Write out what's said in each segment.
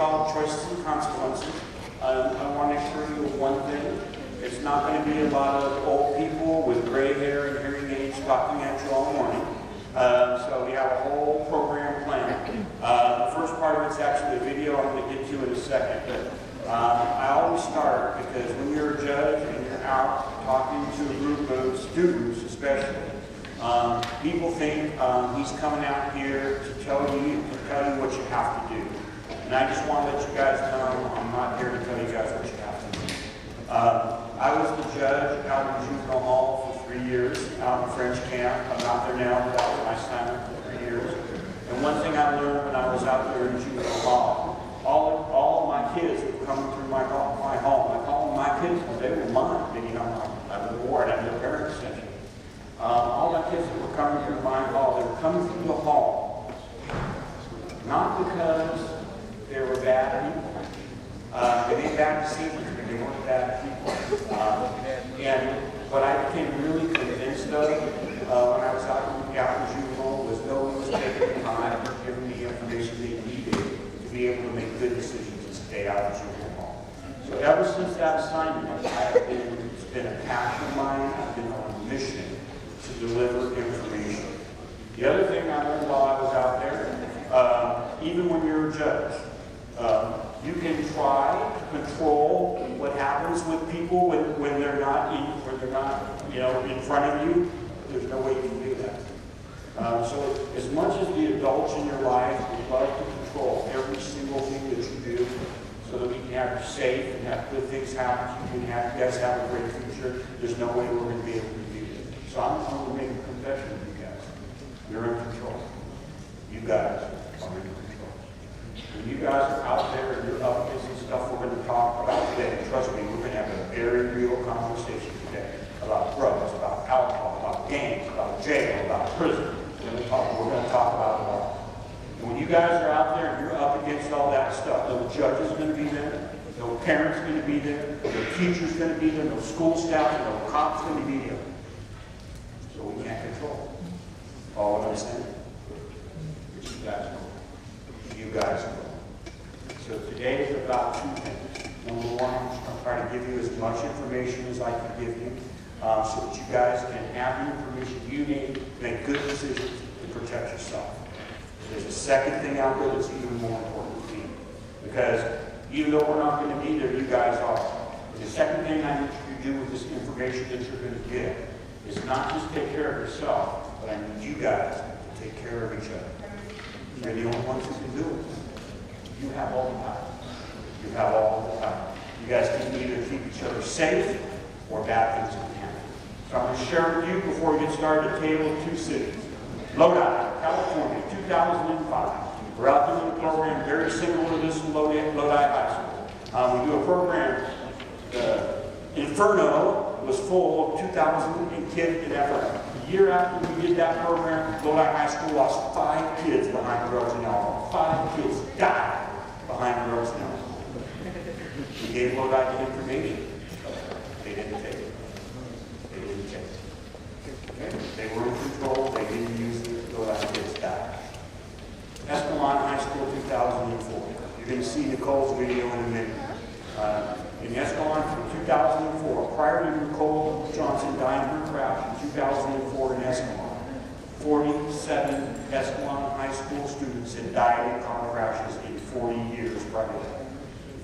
called Choices and Consequences. I want to assure you of one thing. It's not going to be a lot of old people with gray hair and hearing aids talking at you all morning. So we have a whole program planned. The first part of it's actually a video I'm going to get to in a second. But I always start because when you're a judge and you're out talking to a group of students especially, people think he's coming out here to tell you what you have to do. And I just want to let you guys know I'm not here to tell you guys what you have to do. I was the judge out in juvenile hall for 3 years, out in French camp. I'm not there now, but that was my assignment for 3 years. And one thing I learned when I was out there in juvenile hall, all of my kids that were coming through my home, I call them my kids because they were mine. And, you know, I was a ward, I had no parents essentially. All my kids that were coming through my hall, they were coming through the hall, not because they were bad people. They ain't bad deceivers, but they weren't bad people. And what I became really convinced of when I was out in juvenile was no one was taking the time or giving me the information they needed to be able to make good decisions and stay out of juvenile hall. So ever since that assignment, it's been a passion of mine. I've been on a mission to deliver information. The other thing I learned while I was out there, even when you're a judge, you can try to control what happens with people when they're not in front of you. There's no way you can do that. So as much as the adults in your life would love to control every single thing that you do so that we can have you safe and have good things happen to you and you guys have a great future, there's no way we're going to be able to do that. So I'm going to make a confession with you guys. You're in control. You guys are in control. When you guys are out there and you're up against the stuff we're going to talk about today, trust me, we're going to have a very real conversation today about drugs, about alcohol, about gangs, about jail, about prison. We're going to talk about it all. And when you guys are out there and you're up against all that stuff, no judge is going to be there, no parents are going to be there, no teachers going to be there, no school staff, no cops going to be there. So we can't control all of I'm saying. But you guys know. You guys know. So today is about two things. Number one, I'm going to try to give you as much information as I can give you so that you guys can have the information you need to make good decisions to protect yourself. There's a second thing out there that's even more important to me. Because even though we're not going to be there, you guys are. The second thing I need you to do with this information that you're going to get is not just take care of yourself, but I need you guys to take care of each other. You're the only ones who can do it. You have all the power. You have all the power. You guys can either keep each other safe or bad things can happen. So I'm going to share with you before we get started a tale of two cities. Lodi, California, 2005. We're out doing a program very similar to this in Lodi High School. We do a program, Inferno was full of 2,000 kids in effort. A year after we did that program, Lodi High School lost 5 kids behind drugs and alcohol. 5 kids died behind drugs and alcohol. We gave Lodi the information. They didn't take it. They didn't take it. Okay? They were in control. They didn't use it. Lodi kids died. Escalon High School, 2004. You're going to see Nicole's video in a minute. In Escalon from 2004, prior to Nicole Johnson dying in her crash in 2004 in Escalon, 47 Escalon High School students had died in car crashes in 40 years prior to that.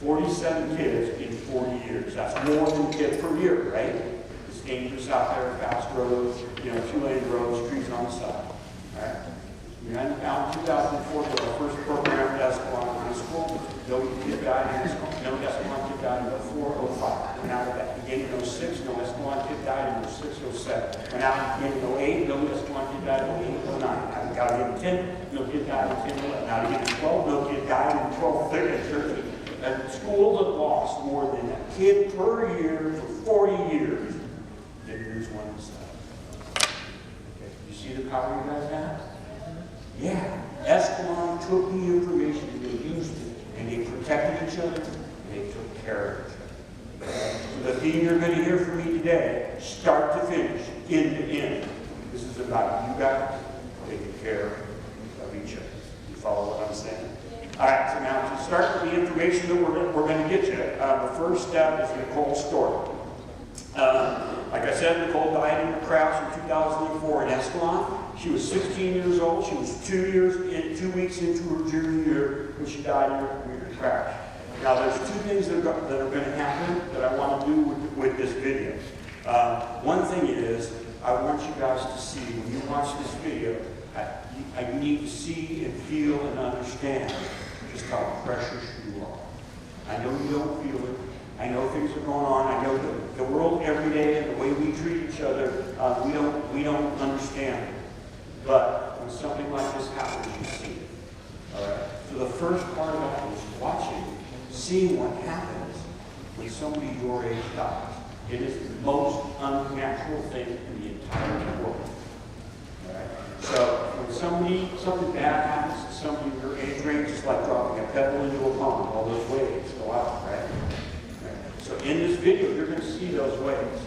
47 kids in 40 years. That's more than a kid per year, right? It's dangerous out there, fast roads, 2-lane roads, trees on the side. All right? Now in 2004, our first program at Escalon High School. No kid died in Escalon. No Escalon kid died in 04, 05. Went out at the beginning of 06. No Escalon kid died in 06, 07. Went out at the beginning of 08. No Escalon kid died in 08, 09. Now we got to get in 10. No kid died in 10, 11. Now to get in 12. No kid died in 12, 13, 13. And schools have lost more than a kid per year for 40 years. Didn't lose one inside. Okay. You see the power you guys have? Yeah, Escalon took the information and they used it, and they protected each other, and they took care of each other. So the theme you're going to hear from me today, start to finish, end to end, this is about you guys taking care of each other. You follow what I'm saying? All right, so now to start with the information that we're going to get you, the first step is Nicole's story. Like I said, Nicole died in a crash in 2004 in Escalon. She was 16 years old. She was 2 weeks into her junior year when she died in a crash. Now, there's two things that are going to happen that I want to do with this video. One thing is, I want you guys to see, when you watch this video, I need to see and feel and understand just how precious you are. I know you don't feel it. I know things are going on. I know the world every day and the way we treat each other, we don't understand it. But when something like this happens, you see it. All right? So the first part of that is watching, seeing what happens when somebody your age dies. It is the most unnatural thing in the entire world. All right? So when something bad happens to somebody your age range, it's like dropping a pebble into a pond. All those waves go out, right? So in this video, you're going to see those waves.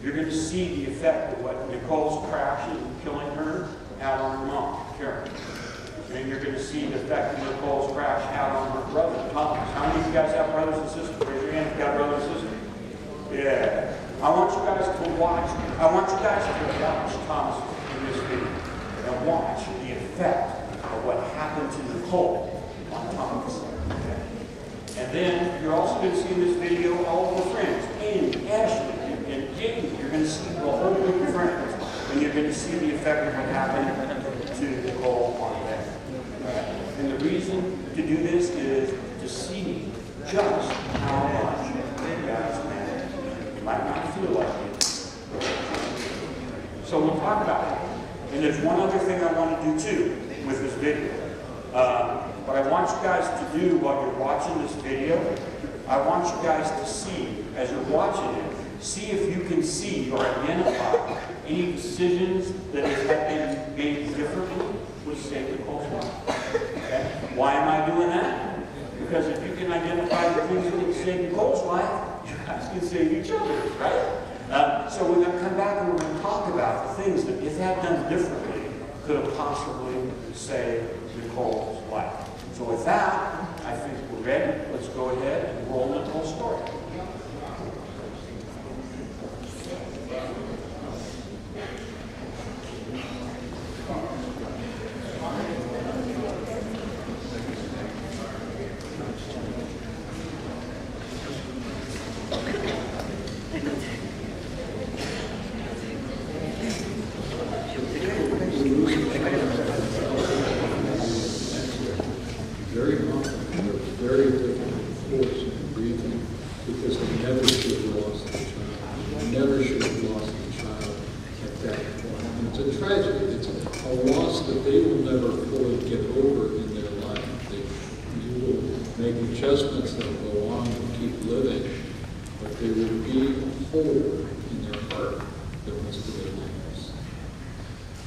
You're going to see the effect of what Nicole's crash and killing her had on her mom, Karen. And you're going to see the effect that Nicole's crash had on her brother, Thomas. How many of you guys have brothers and sisters? Raise your hand if you got brothers and sisters. Yeah. I want you guys to watch. I want you guys to watch Thomas in this video and watch the effect of what happened to Nicole on Thomas. Okay. And then you're also going to see in this video all of your friends, Andy, Ashley, and Jamie. You're going to see the whole group of friends, and you're going to see the effect of what happened to Nicole on them. And the reason to do this is to see just how much you guys matter. You might not feel like it. So we'll talk about it. And there's one other thing I want to do too with this video. What I want you guys to do while you're watching this video, I want you guys to see, as you're watching it, see if you can see or identify any decisions that have been made differently with saving Nicole's life. Okay? Why am I doing that? Because if you can identify the things that can save Nicole's life, you guys can save each other, right? So we're going to come back and we're going to talk about the things that, if had done differently, could have possibly saved Nicole's life. So with that, I think we're ready. Let's go ahead and roll Nicole's story. Adjustments that will go on and keep living, but they will be whole in their heart that wants to live lives.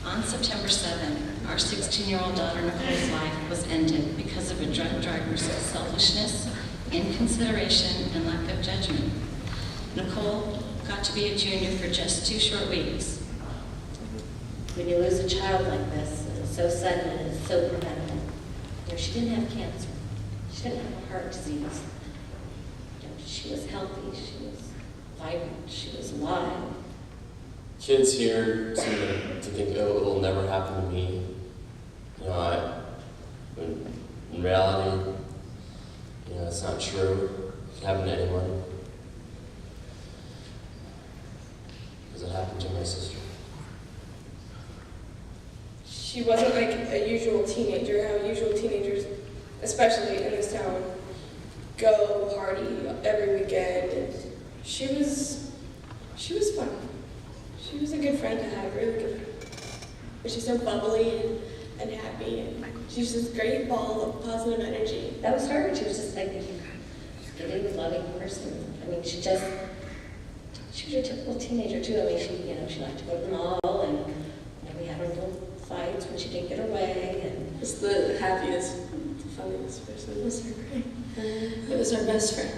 On September 7th, our 16-year-old daughter Nicole's life was ended because of a drunk driver's selfishness, inconsideration, and lack of judgment. Nicole got to be a junior for just 2 short weeks. When you lose a child like this, it's so sudden and it's so preventable. She didn't have cancer. She didn't have a heart disease. She was healthy. She was vibrant. She was alive. Kids here seem to think, oh, it'll never happen to me. When in reality, it's not true. It can happen to anyone. Because it happened to my sister. She wasn't like a usual teenager, how usual teenagers, especially in this town, go party every weekend. And she was fun. She was a good friend to have, really good friend. But she's so bubbly and happy, and she's this great ball of positive energy. That was her. She was just like a giving, loving person. I mean, she was a typical teenager too. I mean, she liked to go to the mall, and we had our little fights when she didn't get her way. And Just the happiest, the funniest person. It was her great. It was her best friend.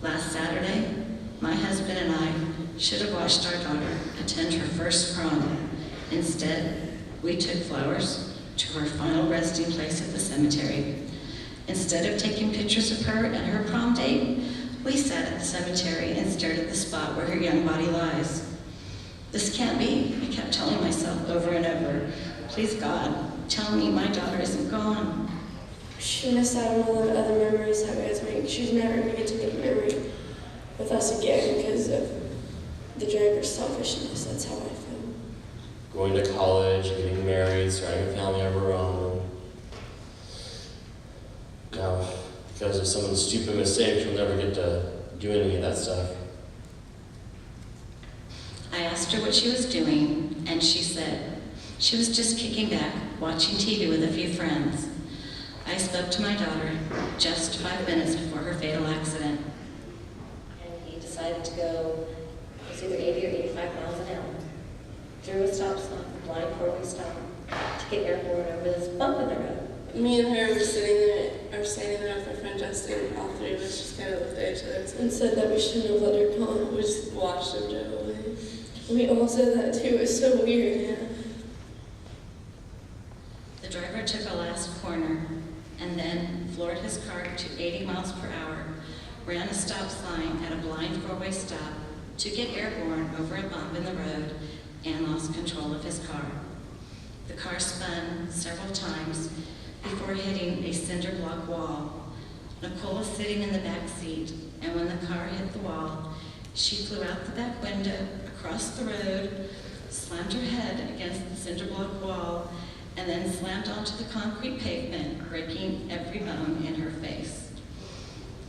Last Saturday, my husband and I should have watched our daughter attend her first prom. Instead, we took flowers, to her final resting place at the cemetery. Instead of taking pictures of her and her prom date, we sat at the cemetery and stared at the spot where her young body lies. This can't be, I kept telling myself over and over. Please God, tell me my daughter isn't gone. She missed out on all the other memories that we had to make. She's never going to get to make a memory with us again because of the driver's selfishness. That's how I feel. Going to college, getting married, starting a family of her own. Now, because of someone's stupid mistake, she'll never get to do any of that stuff. I asked her what she was doing, and she said she was just kicking back, watching TV with a few friends. I spoke to my daughter just 5 minutes before her fatal accident. And he decided to go, it was either 80 or 85 miles an hour, through a stop sign, a blind four-way stop, to get airborne over this bump in the road. Me and her were standing there with our friend Justin. All three of us just kind of looked at each other and said that we shouldn't have let her come. We just watched her drive away. We all said that too. It was so weird. Yeah. The driver took a last corner and then floored his car to 80 miles per hour, ran a stop sign at a blind four-way stop to get airborne over a bump in the road, and lost control of his car. The car spun several times before hitting a cinder block wall. Nicole was sitting in the back seat, and when the car hit the wall, she flew out the back window, across the road, slammed her head against the cinder block wall, and then slammed onto the concrete pavement, breaking every bone in her face.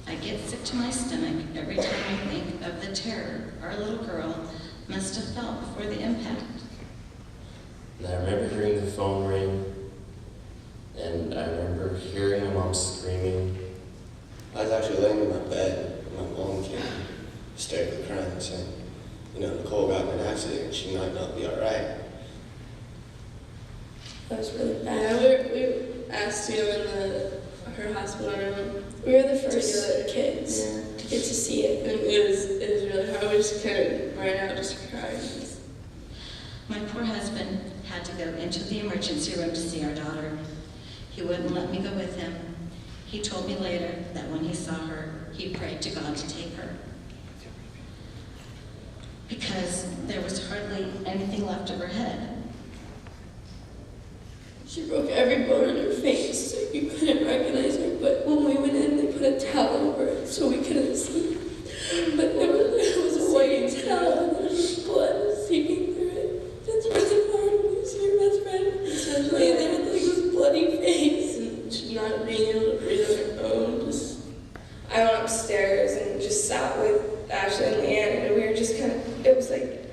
I get sick to my stomach every time I think of the terror our little girl must have felt before the impact. And I remember hearing the phone ring, and I remember hearing my mom screaming. I was actually laying in my bed, and my mom came hysterically crying, saying, Nicole got in an accident, she might not be all right. That was really bad. Yeah, we asked to go in her hospital room. We were the first kids to get to see it, and it was really hard. We just kind of ran out just crying. My poor husband had to go into the emergency room to see our daughter. He wouldn't let me go with him. He told me later that when he saw her, he prayed to God to take her, because there was hardly anything left of her head. She broke every bone in her face, so you couldn't recognize her. But when we went in, they put a towel over it so we couldn't see. But there was a white towel, and there was blood seeping through it. That's really hard when you see your best friend laying there with like this bloody face and just not being able to breathe on her own. I went upstairs and just sat with Ashley and Leanne, and we were just kind of, it was like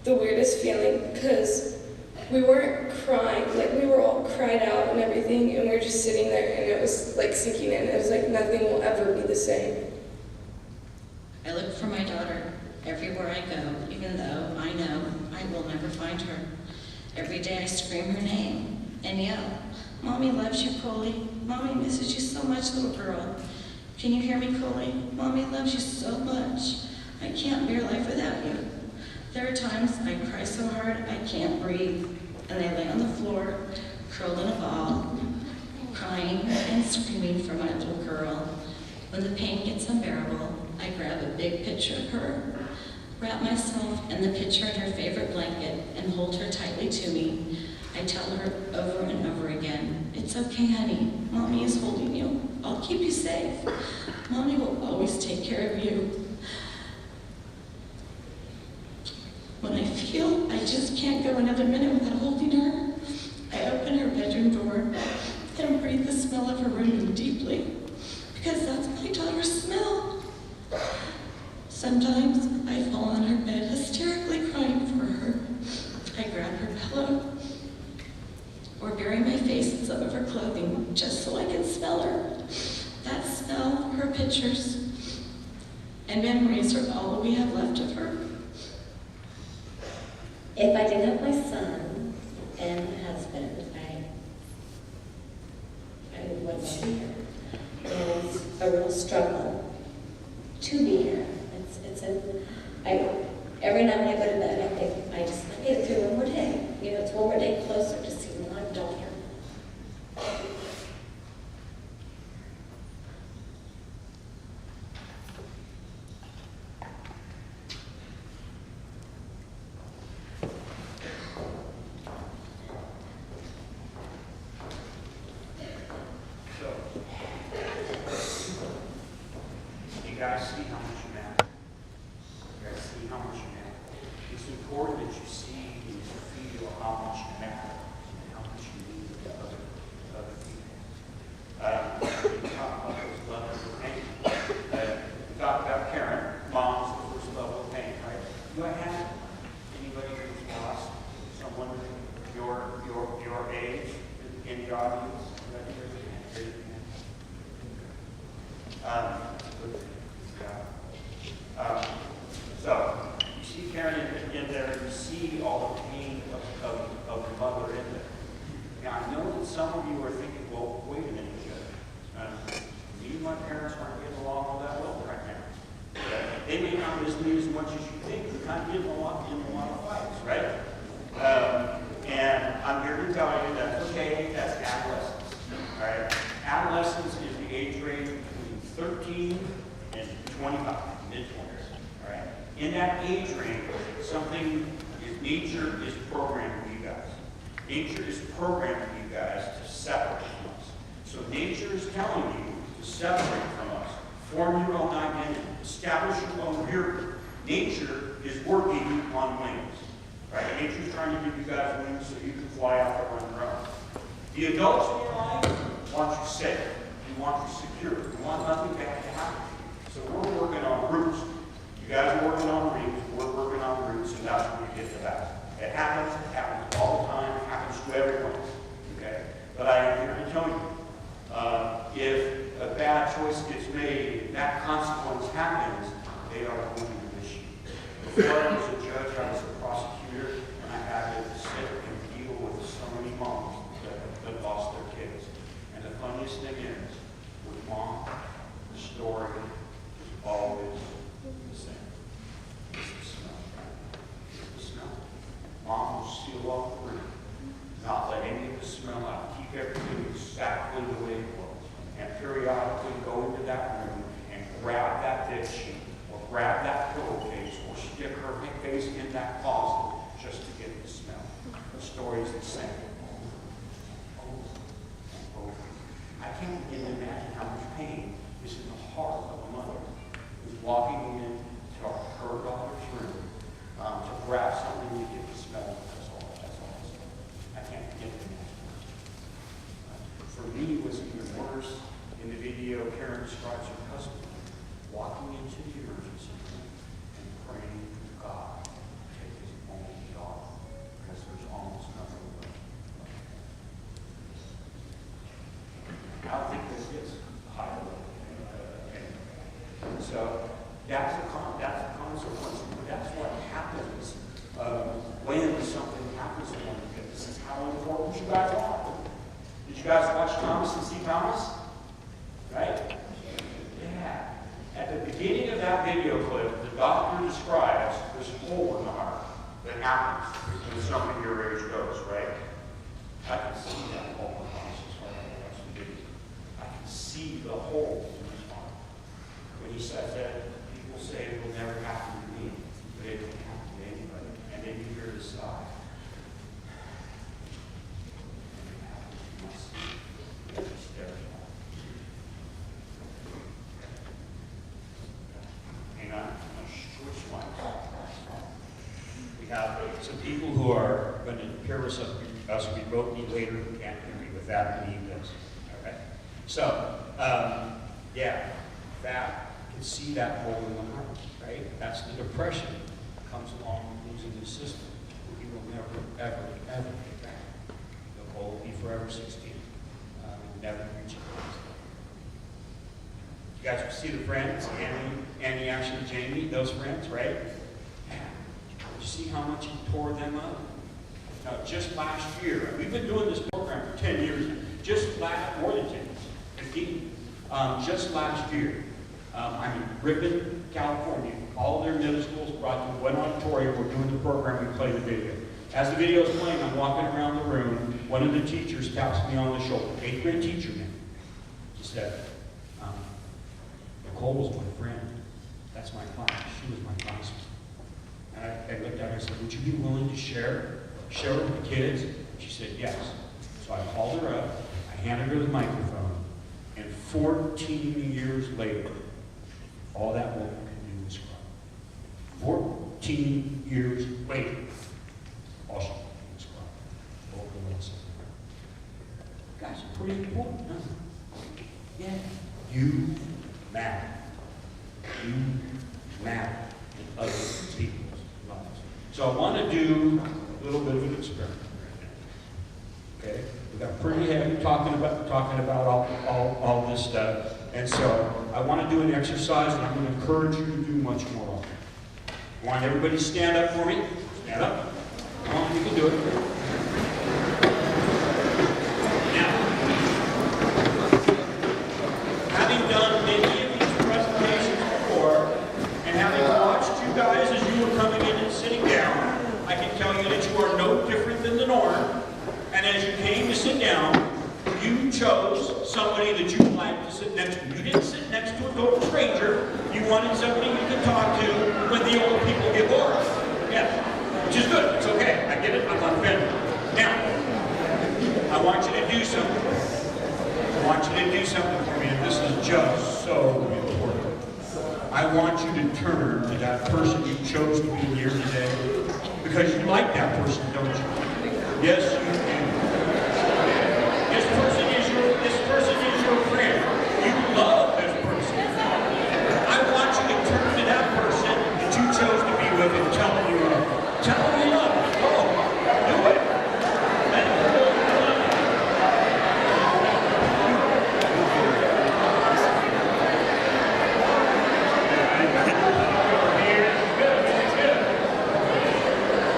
the weirdest feeling because we weren't crying, like we were all cried out and everything, and we were just sitting there, and it was like sinking in. It was like nothing will ever be the same. I look for my daughter everywhere I go, even though I know I will never find her. Every day I scream her name and yell, "Mommy loves you, Coley. Mommy misses you so much, little girl. Can you hear me, Coley? Mommy loves you so much. I can't bear life without you." There are times I cry so hard I can't breathe, and I lay on the floor, curled in a ball, crying and screaming for my little girl. When the pain gets unbearable, I grab a big picture of her, wrap myself in the picture in her favorite blanket, and hold her tightly to me. I tell her over and over again, "It's okay, honey. Mommy is holding you. I'll keep you safe. Mommy will always take care of you." When I feel I just can't go another minute without holding her, I open her bedroom door and breathe the smell of her room deeply, because that's my daughter's smell. Sometimes I fall on her bed hysterically crying for her. I grab her pillow or bury my face in some of her clothing just so I can smell her. That smell, her pictures, and memories are all we have left of her. If I didn't have my son and my husband, I wouldn't be here. And it's a real struggle to be here. Every night when I go to bed, I think, I just get through one more day. It's one more day closer to seeing my daughter. guys see how much you matter. You guys see how much you matter. It's important that you see and you feel how much you matter and how much you mean to other people. We talk about those levels of pain. We talk about Karen, mom's the first level of pain, right? Do I have anybody who's lost someone your age in the audience? So, you see Karen in there, you see all the pain of the mother in there. Now, I know that some of you are thinking, well, wait a minute, me and my parents aren't getting along all that well right now. They may not miss me as much as you think. We're kind of getting in a lot of fights, right? And I'm here to tell you that's okay, that's adolescence. All right? Adolescence is the age range between 13 and 25, mid-20s. All right? In that age range, nature is programming you guys. Nature is programming you guys to separate from us. So nature is telling you to separate from us, form your own identity, establish your own peer group. Nature is working on wings. Right? Nature is trying to give you guys wings so you can fly out there on your own. The adults in your life want you safe. You want you secure. You want nothing bad to happen to you. So we're working on roots. You guys are working on roots. We're working on roots, and that's when we get to that. It happens all the time. It happens to everyone. Okay? But I am here to tell you, if a bad choice gets made, that consequence happens, they are going to miss you. Before I was a judge, I was a prosecutor, and I had to sit and deal with so many moms that lost their kids. And the funniest thing is, with mom, the story is always the same. It's the smell. It's the smell. Mom will seal off the room, not let any of the smell out, keep everything exactly the way it was, and periodically go into that room and grab that bed sheet, or grab that pillowcase, or stick her face in that closet just to get the smell. The story is the same. Over and over. I can't begin to imagine how much pain is in the heart of a mother who's walking into her daughter's room to grab something to get the smell. That's all. I can't begin to imagine. For me, it was even worse in the video Karen describes her husband walking into the emergency room and praying to God to take his only daughter because there's almost nothing left. I don't think this is high level. So that's the consequence. That's what happens when something happens to one. This is how important you guys are. Did you guys watch Thomas and see Thomas? Right? Yeah. At the beginning of that video clip, the doctor describes this hole in the heart that happens when something your age goes, right? I can see that hole in Thomas's heart when I watch the video. I can see the hole in his heart. When he says that, people say it will never happen to me, but it can happen to anybody. And then you hear the sigh. We have some people who are going to hear us remotely later who can't hear me with that being this. All right? So, yeah, that you can see that hole in the heart, right? That's the depression that comes along with losing the system. We will never, ever, ever get back. The hole will be forever 16. Never reach it. You guys can see the friends, Annie, Ashley, Jamie, those friends, right? You see how much he tore them up? Now, just last year, we've been doing this program for 10 years, more than 10 years, 15. Just last year, I'm in Ripon, California. All their middle schools brought to one auditorium. We're doing the program. We play the video. As the video is playing, I'm walking around the room. One of the teachers taps me on the shoulder. 8th grade teacher now. She said, Nicole was my friend. That's my class. She was my classmate. And I looked at her and said, would you be willing to share with the kids? She said, yes. So I called her up. I handed her the microphone. And 14 years later, All that woman could do was cry. 14 years later, all she could do was cry. Vocal Wilson. Guys are pretty important, huh? Yeah. You matter. You matter in other people's lives. So I want to do a little bit of an experiment. Okay? We got pretty heavy talking about all this stuff. And so I want to do an exercise, and I'm going to encourage you to do much more often. I want everybody to stand up for me. Stand up. Come on, you can do it. Now, having done many of these presentations before, and having watched you guys as you were coming in and sitting down, I can tell you that you are no different than the norm. And as you came to sit down, you chose somebody that you would like to sit next to. You didn't sit next to a total stranger. You wanted somebody you could talk to when the old people get bored. Yeah, which is good. It's okay. I get it. I'm not offended. Now, I want you to do something. I want you to do something for me, and this is just so important. I want you to turn to that person you chose to be here today, because you like that person, don't you? Yes, you do. This person is your friend. You love this person. I want you to turn to that person that you chose to be with and tell them you love them. Tell them you love them. Go. Do it. Let them know you love them. Here, good. It's good.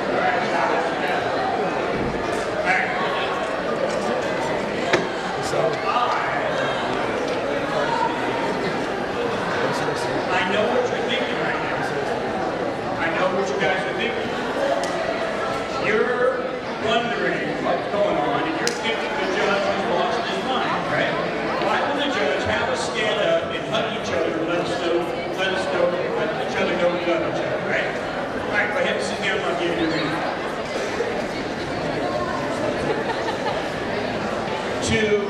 All right, now let's do that. All right. So I know what you're thinking right now. I know what you guys are thinking. You're wondering what's going on, and you're thinking the judge has lost his mind, right? Why would the judge have us stand up and hug each other and let each other know we love each other, right? All right, go ahead and sit down and I'll give you a reading. Two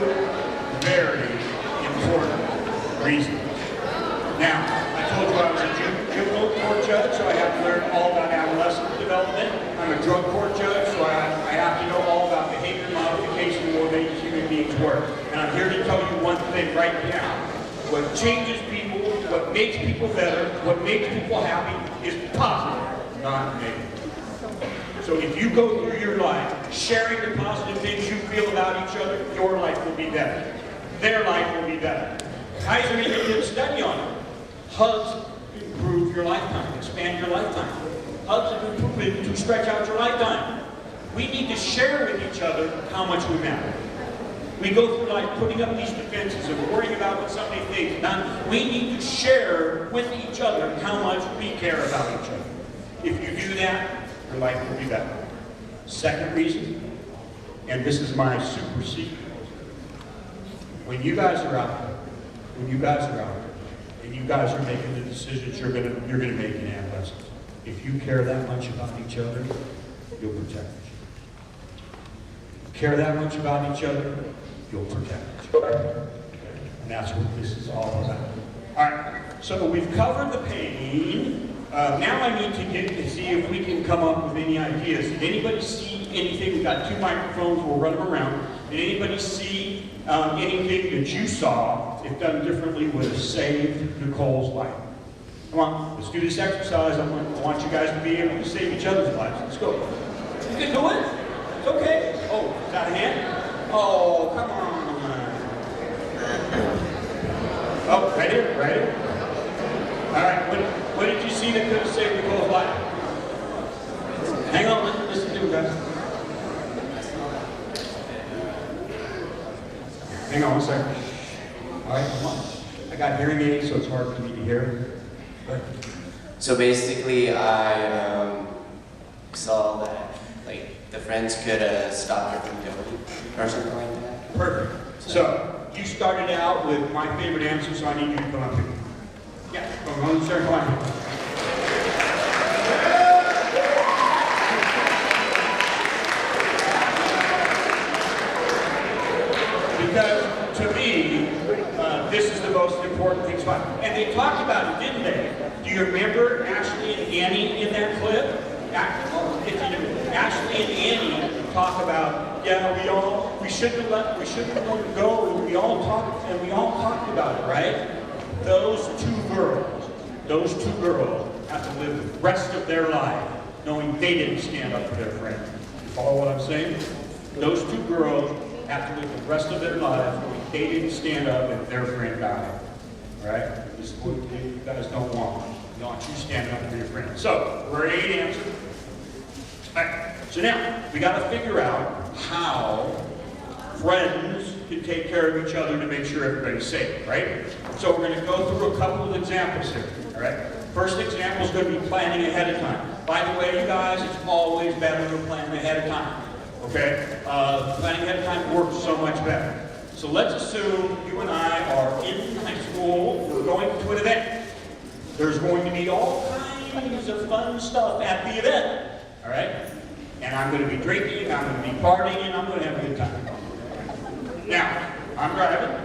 very important reasons. Now, I told you I was a juvenile court judge, so I have to learn all about adolescent development. I'm a drug court judge, so I have to know all about behavior modification and the way human beings work. And I'm here to tell you one thing right now. What changes people, what makes people better, what makes people happy is positive, not negative. So if you go through your life sharing the positive things you feel about each other, your life will be better. Their life will be better. Kaiser even did a study on it. Hugs improve your lifetime, expand your lifetime. Hugs have improved to stretch out your lifetime. We need to share with each other how much we matter. We go through life putting up these defenses and worrying about what somebody thinks. Now, we need to share with each other how much we care about each other. If you do that, your life will be better. Second reason, and this is my super secret, when you guys are out there, and you guys are making the decisions you're gonna make in adolescence, if you care that much about each other, you'll protect each other. Care that much about each other, you'll protect each other. And that's what this is all about. All right, so we've covered the pain. Now I need to see if we can come up with any ideas. Did anybody see anything? We've got 2 microphones, we'll run them around. Did anybody see anything that you saw, if done differently, would have saved Nicole's life? Come on, let's do this exercise. I want you guys to be able to save each other's lives. Let's go. You can do it. It's okay. Oh, is that a hand? Oh, come on. Oh, right here, right here. All right, what did you see that could have saved Nicole's life? Hang on, listen to it, guys. Hang on one second. All right, come on. I got hearing aids, so it's hard for me to hear. But So basically, I saw that the friends could stop her from going or something like that. perfect. So you started out with my favorite answer, so I need you to come up here. Yeah, come on, start climbing. Because to me, this is the most important thing. And they talked about about it, didn't they? Do you remember Ashley and Annie in that clip? If you do, Ashley and Annie talk about, yeah, we shouldn't have let them go, and we all talked about it, right? Those two girls have to live the rest of their life knowing they didn't stand up for their friend. You follow what I'm saying? Those two girls have to live the rest of their lives knowing they didn't stand up and their friend died. Right? This is what you guys don't want. You want you standing up for your friend. So, great answer. All right. So now, we got to figure out how friends can take care of each other to make sure everybody's safe, right? So we're going to go through a couple of examples here, all right? First example is going to be planning ahead of time. By the way, you guys, it's always better to plan ahead of time, okay? Planning ahead of time works so much better. So let's assume you and I are in high school, we're going to an event. There's going to be all kinds of fun stuff at the event, all right? And I'm going to be drinking, I'm going to be partying, and I'm going to have a good time. Now, I'm driving,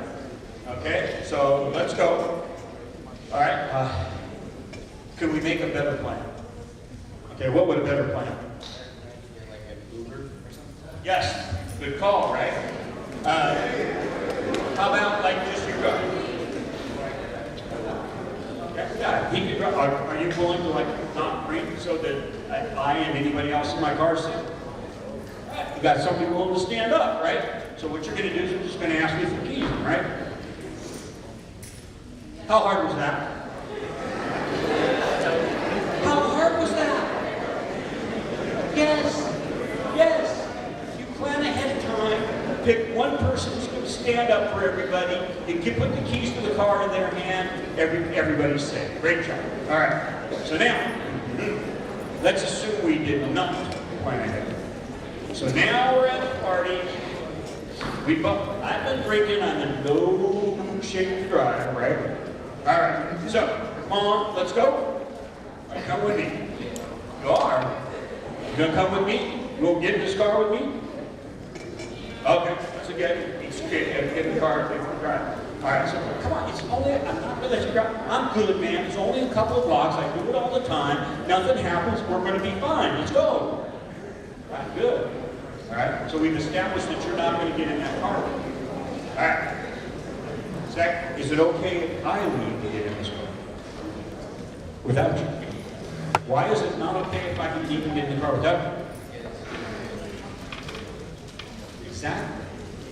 okay? So let's go. All right, could we make a better plan? Okay, what would a better plan? Like an Uber or something? Yes, good call, right? How about like just you drive? Yeah, he could drive. Are you willing to like not drink so that I and anybody else in my car sit? You got somebody willing to stand up, right? So what you're going to do is you're just going to ask me for keys, right? How hard was that? How hard was that? Yes. You plan ahead of time. Pick one person who's going to stand up for everybody. You can put the keys to the car in their hand. Everybody's safe. Great job. All right. So now, let's assume we did not plan ahead. So now we're at the party. I've been drinking. I'm in no shape to drive, right? All right. So come on, let's go. Come with me. You are. You gonna come with me? You won't get in this car with me? Okay, that's okay. It's okay. Get in the car. Take the drive. All right. So come on. It's only. I'm not gonna let you drive. I'm good, man. It's only a couple of blocks. I do it all the time. Nothing happens. We're gonna be fine. Let's go. All right. Good. All right. So we've established that you're not going to get in that car. All right. Zach, is it okay if I leave to get in this car without you? Why is it not okay if I can even get in the car without you? Exactly.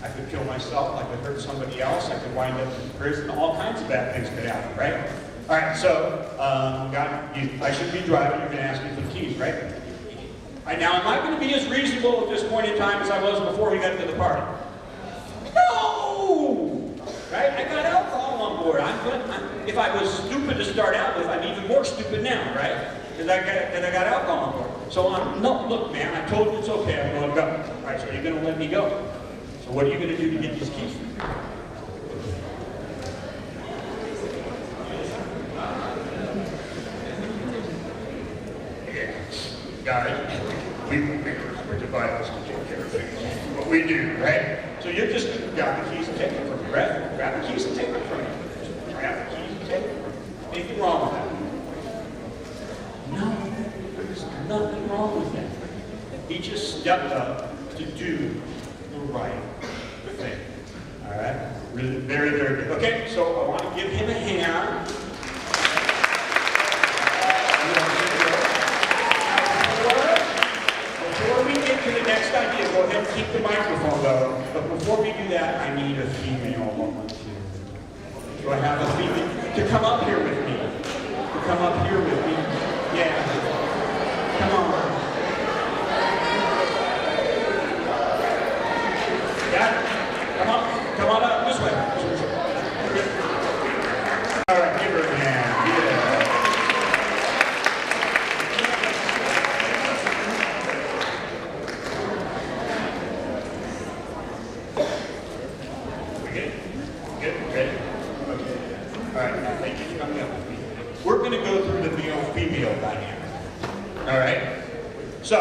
I could kill myself. I could hurt somebody else. I could wind up in prison. All kinds of bad things could happen, right? All right. So I should be driving. You're going to ask me for the keys, right? Now, am I going to be as reasonable at this point in time as I was before we got to the party? No! Right? I got alcohol on board. If I was stupid to start out with, I'm even more stupid now, right? Because I got alcohol on board. So no, look, man, I told you it's okay. I'm going to go. All right, so you're going to let me go. So what are you going to do to get these keys? Guys, we we're divided to take care of things. What we do, right? So you're just going to grab the keys and take them from me, right? Grab the keys and take them from me. Grab the keys and take them from me. Anything wrong with that? No, there's nothing wrong with that. He just stepped up to do the right thing. All right? Really, very, very good. Okay, so I want to give him a hand. Before we get to the next idea, go ahead and keep the microphone though. But before we do that, I need a female volunteer. Do I have a female? To come up here with me. To come up here with me. Yeah. Come on. Got it? Come on. Come on up. This way. All right, give her a hand. Yeah. We're going to go through the male-female dynamic. All right? So,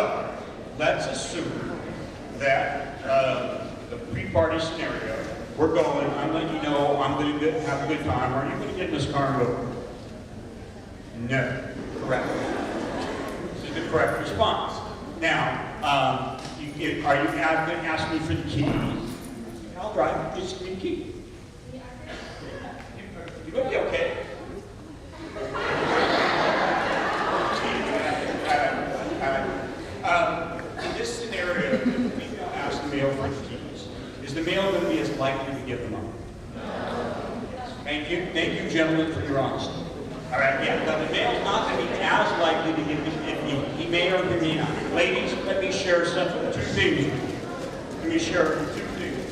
let's assume that the pre-party scenario, we're going, I'm letting you know I'm going to have a good time. Are you going to get in this car and go? No. Correct. This is the correct response. Now, are you going to ask me for the keys? I'll drive. Just give me the key. You're going to be okay. In this scenario, the female asks the male for the keys. Is the male going to be as likely to give them up? Thank you, gentlemen, for your honesty. All right, yeah, now the male's not going to be as likely to give them if he may or he may not. Ladies, let me share two things with you. Let me share two things.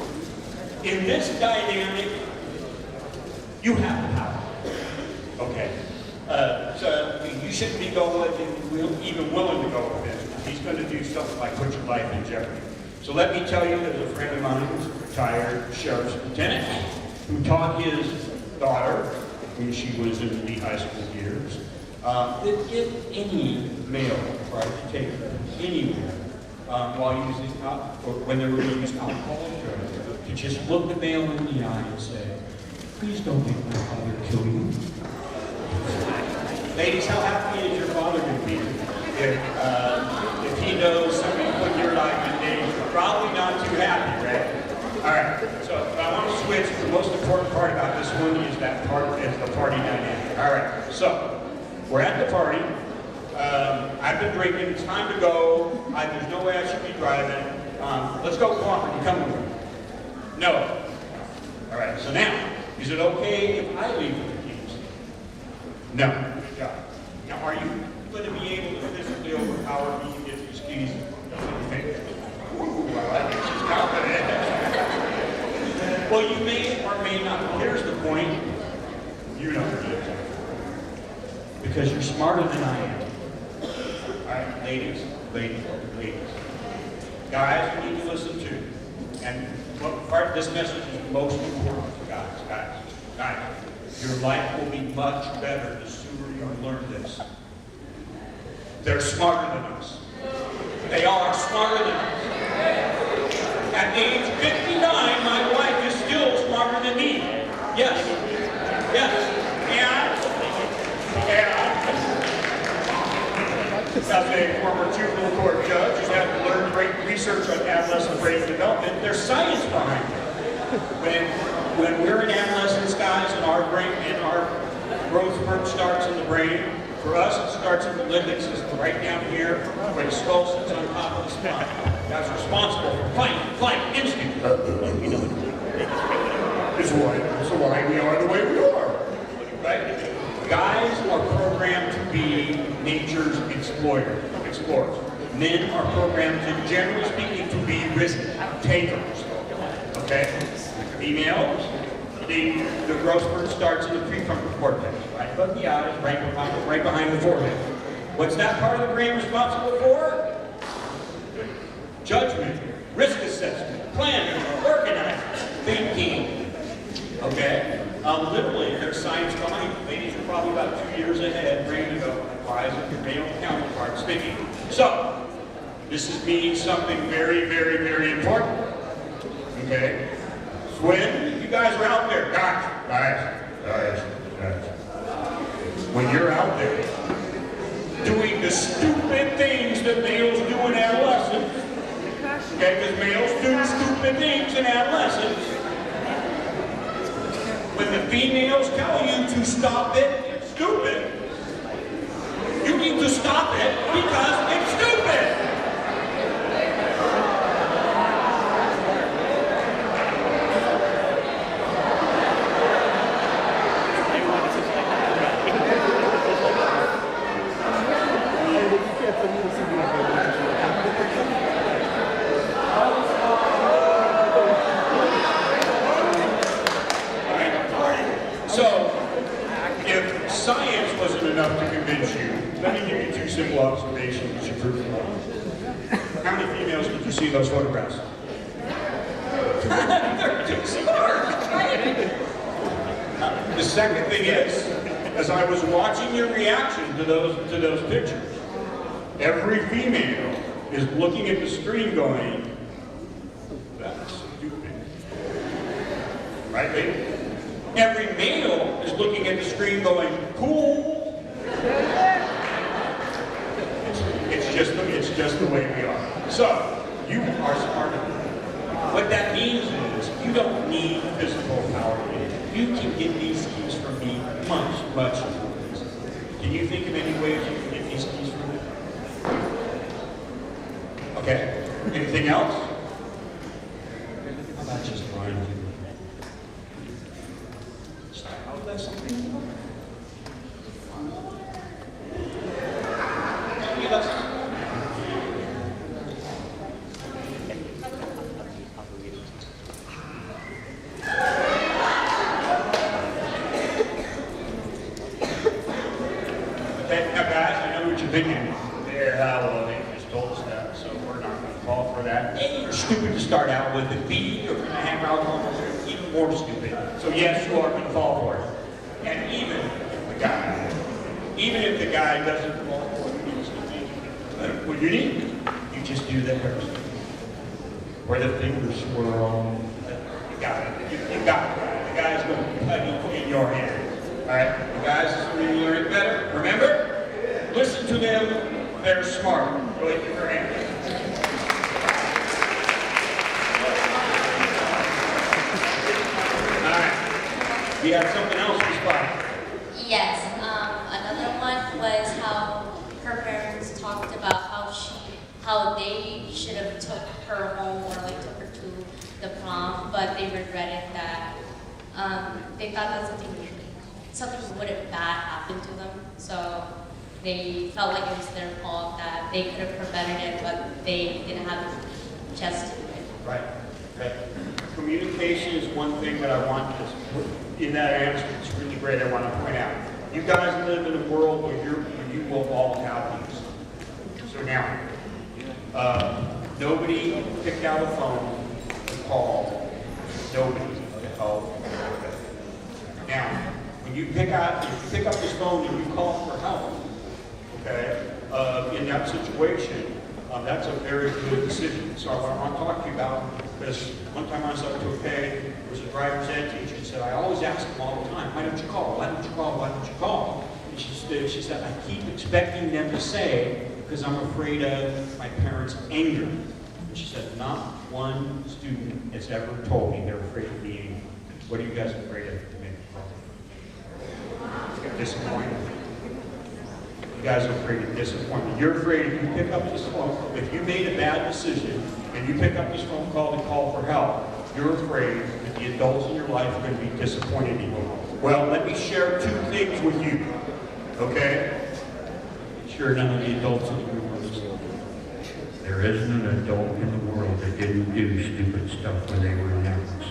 In this dynamic, you have the power. Okay? So you shouldn't be even willing to go with him. He's going to do something like put your life in jeopardy. So let me tell you, there's a friend of mine who's a retired sheriff's lieutenant who taught his daughter, when she was in the high school years, that if any male tried to take her anywhere while using or when they were using alcohol or drugs, to just look the male in the eye and say, "Please don't make my father kill you." Ladies, how happy is your father going to be if he knows somebody put your life in danger? Probably not too happy, right? All right. So I want to switch. The most important part about this one is the party dynamic. All right. So we're at the party. I've been drinking. It's time to go. There's no way I should be driving. Let's go. Come on. You come with me? No. All right. So now, is it okay if I leave with the keys? No. Good job. Now, are you going to be able to physically overpower me to get these keys? Ooh, I like it. She's confident. Well, you may or may not. Here's the point. You know it is. Because you're smarter than I am. All right, ladies. Guys, you need to listen to. And what part of this message is most important for guys. Your life will be much better the sooner you learn this. They're smarter than us. They are smarter than us. At age 59, my wife is still smarter than me. Yes. And as a former juvenile court judge who's had to learn great research on adolescent brain development, there's science behind it. When we're in adolescence, guys, and our growth spurt starts in the brain, for us it starts in the limbic system, right down here, where the skull sits on top of the spine. That's responsible for flight, instinct. It's why we are the way we are. Right? Guys are programmed to be nature's explorers. Men are programmed to, generally speaking, to be risk takers. Okay? Females, the growth spurt starts in the prefrontal cortex, right above the eyes, right behind the forehead. What's that part of the brain responsible for? Judgment, risk assessment, planning, organizing, thinking. Okay? Literally, there's science behind it. Ladies are probably about 2 years ahead, brain development wise, of your male counterparts thinking. So, this is meaning something very, very, very important. Okay? When you guys are out there, guys, when you're out there doing the stupid things that males do in adolescence, okay, because males do stupid things in adolescence, when the females tell you to stop it, it's stupid, you need to stop it because it's stupid. Observations you prove it. How many females did you see in those photographs? The second thing is, as I was watching your reaction to those pictures, every female is looking at the screen going, "That's stupid." Right, baby? Every male is looking at the screen going, "Cool." Can you think of any ways you can get these keys from it? Okay. Anything else? How about just Brian? How about something? Thinking, there, well, they just told us that, so we're not going to fall for that. A, you're stupid to start out with, and B, you're going to hang out almost even more stupid. So yes, you are going to fall for it. And even if the guy doesn't fall for it, what you need, you just do the hair swirl. Or the finger swirl. You got it. You got it. The guy's going to put it in your hand. All right? The guys is going to learn it better. Remember? Listen to them, they're smart. Go ahead, give your hand. All right. We have something else to spot. Yes. Another one was how her parents talked about how they should have took her home or like took her to the prom, but they regretted that. They thought that something wouldn't bad happen to them. So they felt like it was their fault, that they could have prevented it, but they didn't have the chance to do it. Right. Communication is one thing that I want to, in that answer, it's really great, I want to point out. You guys live in a world where you will all have these. So now, nobody picked out a phone to call. Nobody. Oh. Now, when if you pick up this phone and you call for help, okay, in that situation, that's a very good decision. So what I want to talk to you about, because one time I was up to a pay, there was a driver's ed teacher and said, I always ask them all the time, why don't you call? Why don't you call? Why don't you call? And she said, I keep expecting them to say, because I'm afraid of my parents' anger. And she said, not one student has ever told me they're afraid of being angry. What are you guys afraid of? Disappointment. You guys are afraid of disappointment. You're afraid if you pick up this phone, if you made a bad decision and you pick up this phone call to call for help, you're afraid that the adults in your life are going to be disappointed in you. Well, let me share two things with you, okay? Sure, none of the adults in the room are listening. There isn't an adult in the world that didn't do stupid stuff when they were in youngsters.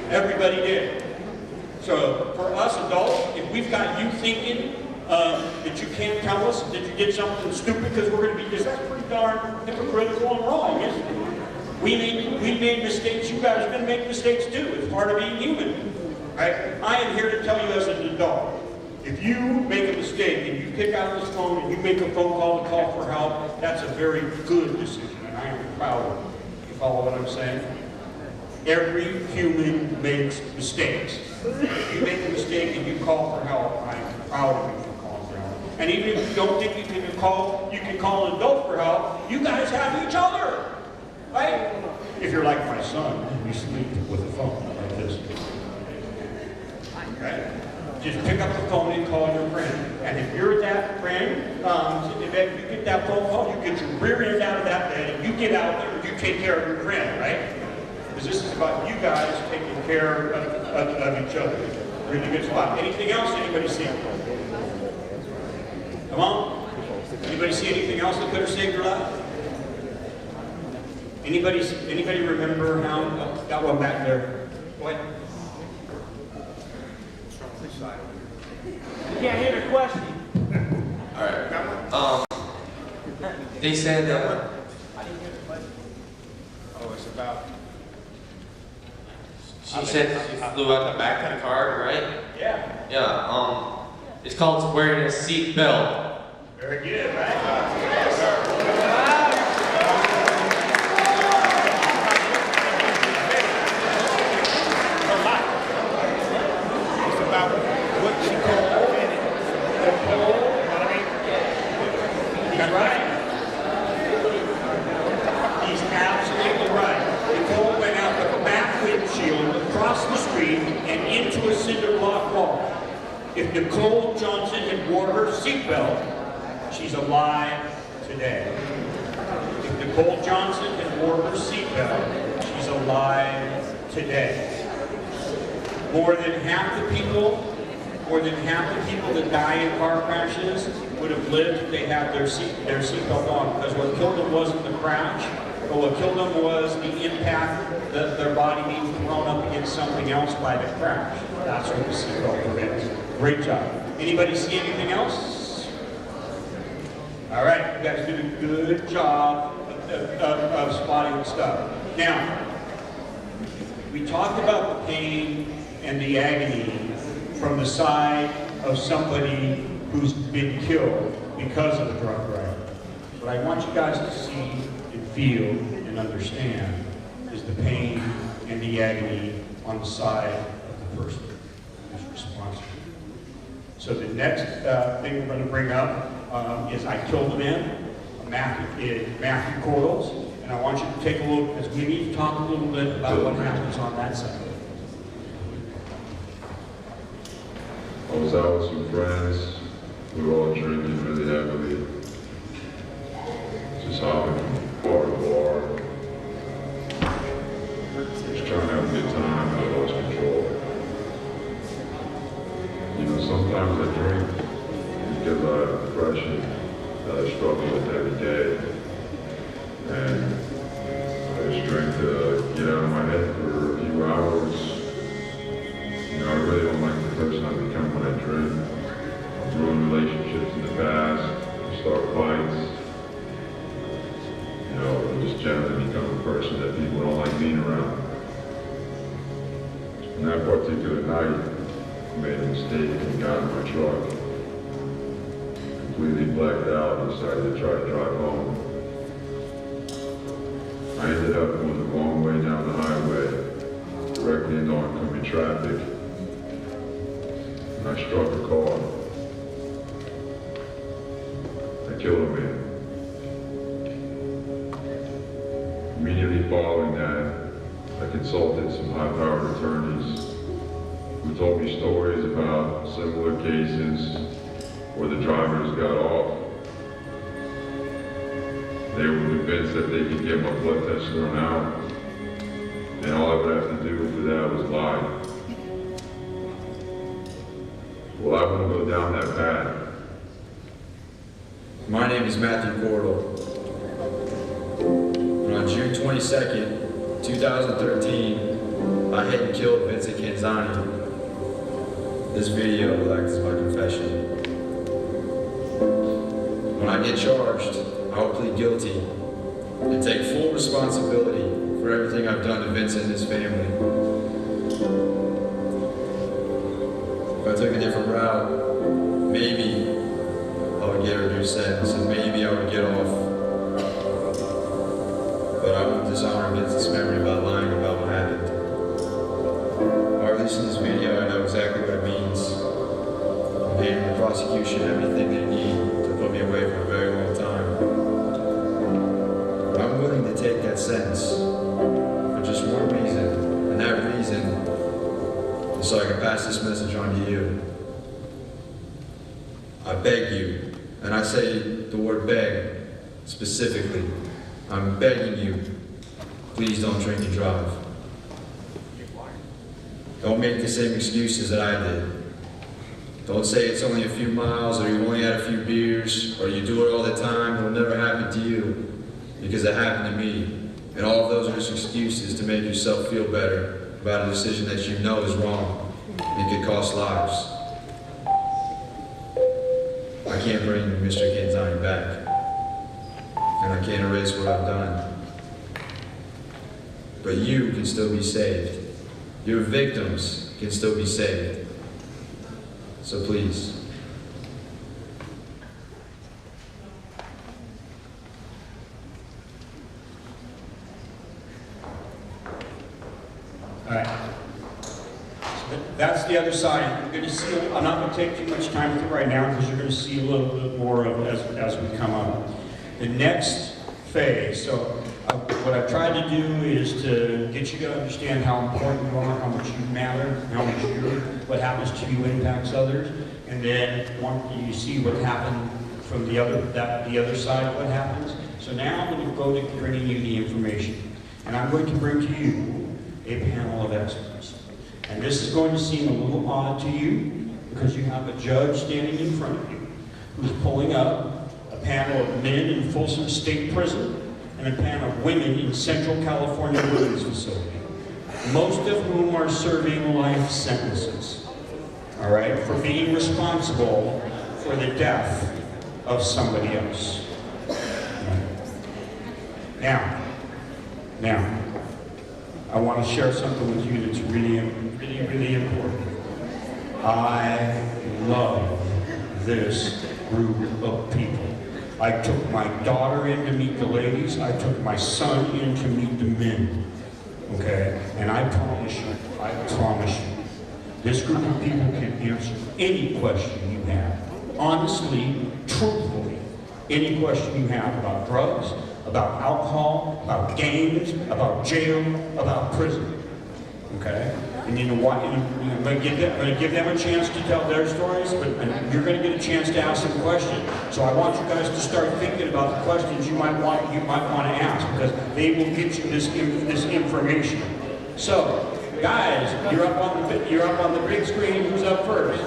Everybody did. So for us adults, if we've got you thinking that you can't tell us that you did something stupid because we're going to be just, that's pretty darn hypocritical and wrong, isn't it? We made mistakes. You guys are going to make mistakes too. It's part of being human. Right? I am here to tell you as an adult, if you make a mistake and you pick out this phone and you make a phone call to call for help, that's a very good decision, and I am proud of it. You follow what I'm saying? Every human makes mistakes. If you make a mistake and you call for help, I'm proud of you for calling for help. And even if you don't think you can call an adult for help, you guys have each other, right? If you're like my son, you sleep with a phone like this. Right? Just pick up the phone and call your friend. And if you're that friend, if you get that phone call, you get your rear end out of that bed, and you get out there and you take care of your friend, right? Because this is about you guys taking care of each other. Really good spot. Anything else anybody see? Come on. Anybody see anything else that could have saved your life? Anybody remember how, that one back there? What? Can't hear the question. All right. They said I didn't hear the question. Oh, it's about... She said she flew out the back of the car, right? Yeah. Yeah. It's called wearing a seat belt. Very good, right? It's about what she called He's right. He's absolutely right. Nicole went out the back windshield, across the street, and into a cinder block wall. If Nicole Johnson had wore her seatbelt, she's alive today. If Nicole Johnson had wore her seatbelt, she's alive today. More than half the people that die in car crashes would have lived if they had their seatbelt on, because what killed them wasn't the crash, but what killed them was the impact that their body being thrown up against something else by the crash. That's what the seatbelt prevents. Great job. Anybody see anything else? All right, you guys did a good job of spotting stuff. Now, we talked about the pain and the agony from the side of somebody who's been killed because of a drunk driver. What I want you guys to see and feel and understand is the pain and the agony on the side of the person who's responsible. So the next thing we're going to bring up is I Killed a Man, Matthew Cordles, and I want you to take a look, because we need to talk a little bit about what happens on that side. I was out with some friends. We were all drinking really heavily. Just hopping from bar to bar. Just trying to have a good time. I lost control. You know, sometimes I drink because I have depression that I struggle with every day. And I just drink to get out of my head for a few hours. You know, I really don't like the person I've become when I drink. I've ruined relationships in the past, start fights. You know, I just generally become a person that people don't like being around. And that particular night, I made a mistake and got in my truck. Completely blacked out and decided to try to drive home. I ended up going the wrong way down the highway, directly into oncoming traffic. And I struck a car. I killed a man. Immediately following that, I consulted some high-powered attorneys who told me stories about similar cases where the drivers got off. They were convinced that they could get my blood test thrown out, and all I would have to do for that was lie. Well, I want to go down that path. My name is Matthew Cordell. And on June 22nd, 2013, I hit and killed Vincent Canzani. This video will act as my confession. When I get charged, I will plead guilty and take full responsibility for everything I've done to Vincent and his family. If I took a different route, maybe I would get a reduced sentence and maybe I would get off. But I won't dishonor Vincent's memory by lying about what happened. By releasing this video, I know exactly what it means. I'm paying the prosecution everything they need to put me away for a very long time. But I'm willing to take that sentence for just one reason, and that reason is so I can pass this message on to you. I beg you, and I say the word beg specifically, I'm begging you, please don't drink and drive. Don't make the same excuses that I did. Don't say it's only a few miles, or you only had a few beers, or you do it all the time, it'll never happen to you, because it happened to me. And all of those are just excuses to make yourself feel better about a decision that you know is wrong and could cost lives. I can't bring Mr. Canzani back, and I can't erase what I've done. But you can still be saved. Your victims can still be saved. So please. All right. So that's the other side. You're going to see, I'm not going to take too much time with it right now because you're going to see a little bit more of it as we come up. The next phase, so what I've tried to do is to get you to understand how important you are, how much you matter, how much what happens to you impacts others. And and then you see what happened from the other side, what happens. So now I'm going to go to bringing you the information, and I'm going to bring to you a panel of experts. And this is going to seem a little odd to you because you have a judge standing in front of you who's pulling up a panel of men in Folsom State Prison and a panel of women in Central California Women's Facility, most of whom are serving life sentences, all right, for being responsible for the death of somebody else. Now, I want to share something with you that's really important. I love this group of people. I took my daughter in to meet the ladies. I took my son in to meet the men. Okay? And I promise you, this group of people can answer any question you have. Honestly, truthfully, any question you have about drugs, about alcohol, about gangs, about jail, about prison. Okay? And you know what? I'm going to give them a chance to tell their stories, but you're going to get a chance to ask them questions. So I want you guys to start thinking about the questions you might want to ask, because they will get you this information. So, guys, you're up on the big screen. Who's up first?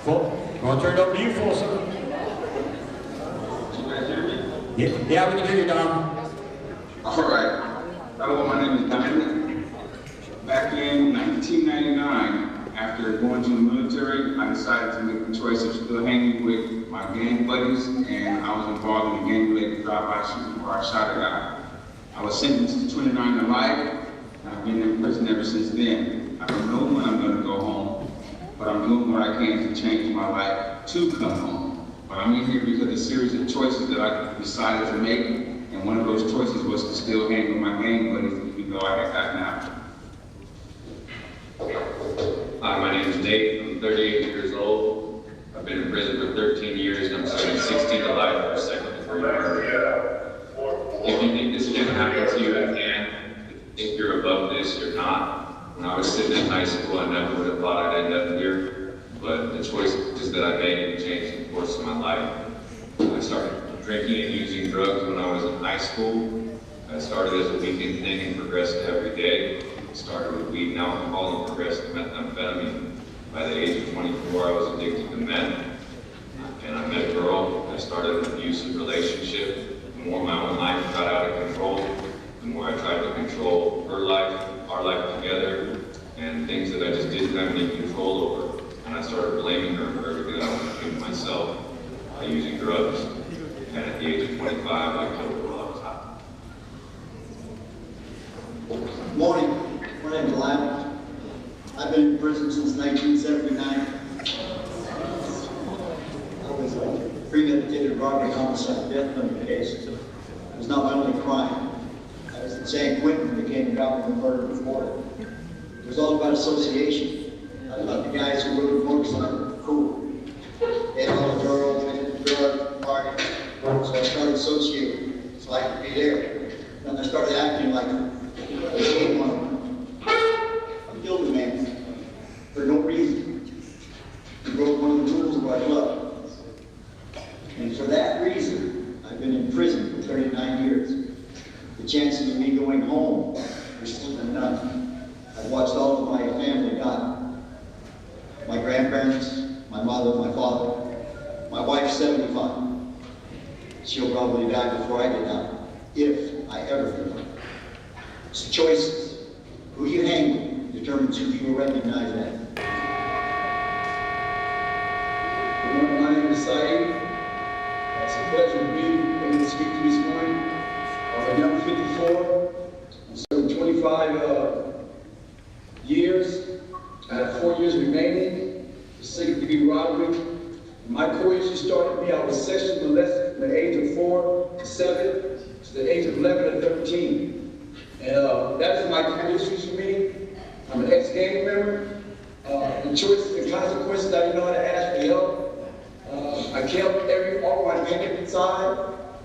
I'm going to turn it over to you, Folsom. Yeah, we can hear you, Dom. All right. Hello, my name is Dominic. Back in 1999, after going to the military, I decided to make the choice of still hanging with my gang buddies, and I was involved in a gang-related drive-by shooting where I shot a guy. I was sentenced to 29 to life, and I've been in prison ever since then. I don't know when I'm going to go home, but I'm doing what I can to change my life to come home. But I'm in here because of a series of choices that I decided to make, and one of those choices was to still hang with my gang buddies, even though I had gotten out. Hi, my name is Nate. I'm 38 years old. I've been in prison for 13 years, and I'm serving 16 to life for second-degree murder. If you think this can happen to you, it can. If you think you're above this, you're not. When I was sitting in high school, I never would have thought I'd end up here, but the choices that I made changed the course of my life. I started drinking and using drugs when I was in high school. I started as a weekend thing and progressed to every day. Started with weed and alcohol and progressed to methamphetamine. By the age of 24, I was addicted to meth, and I met a girl. I started an abusive relationship. The more my own life got out of control, the more I tried to control her life, our life together, and things that I just didn't have any control over. And I started blaming her for everything that I wanted to do to myself by using drugs. And at the age of 25, I killed her while I was high. Morning. My name is Lionel. I've been in prison since 1979. I was a premeditated robbery, homicide, death penalty case. It was not my only crime. I was in San Quentin, became dropped in the murder of Florida. It was all about association. I thought the guys who rode motorcycles were cool. They had all the girls, they had the drug parties. So I started associating so I could be there. And I started acting like I was one of them. I killed a man for no reason. He broke one of the rules of our club. And for that reason, I've been in prison for 39 years. The chances of me going home are slim to none. I've watched all of my family die. My grandparents, my mother, my father. My wife's 75. She'll probably die before I get out, if I ever get out. It's choices. Who you hang with determines who you will recognize that. My name is Saeed. It's a pleasure to be able to speak to you this morning. I'm number 54. I'm serving 25 years. I have 4 years remaining for second-degree robbery. My court issue started me. I was sexually molested from the age of 4 to 7 to the age of 11 and 13. And that is my court issues for me. I'm an ex-gang member. The choices and consequences, I didn't know how to ask for help. I kept all my anger inside.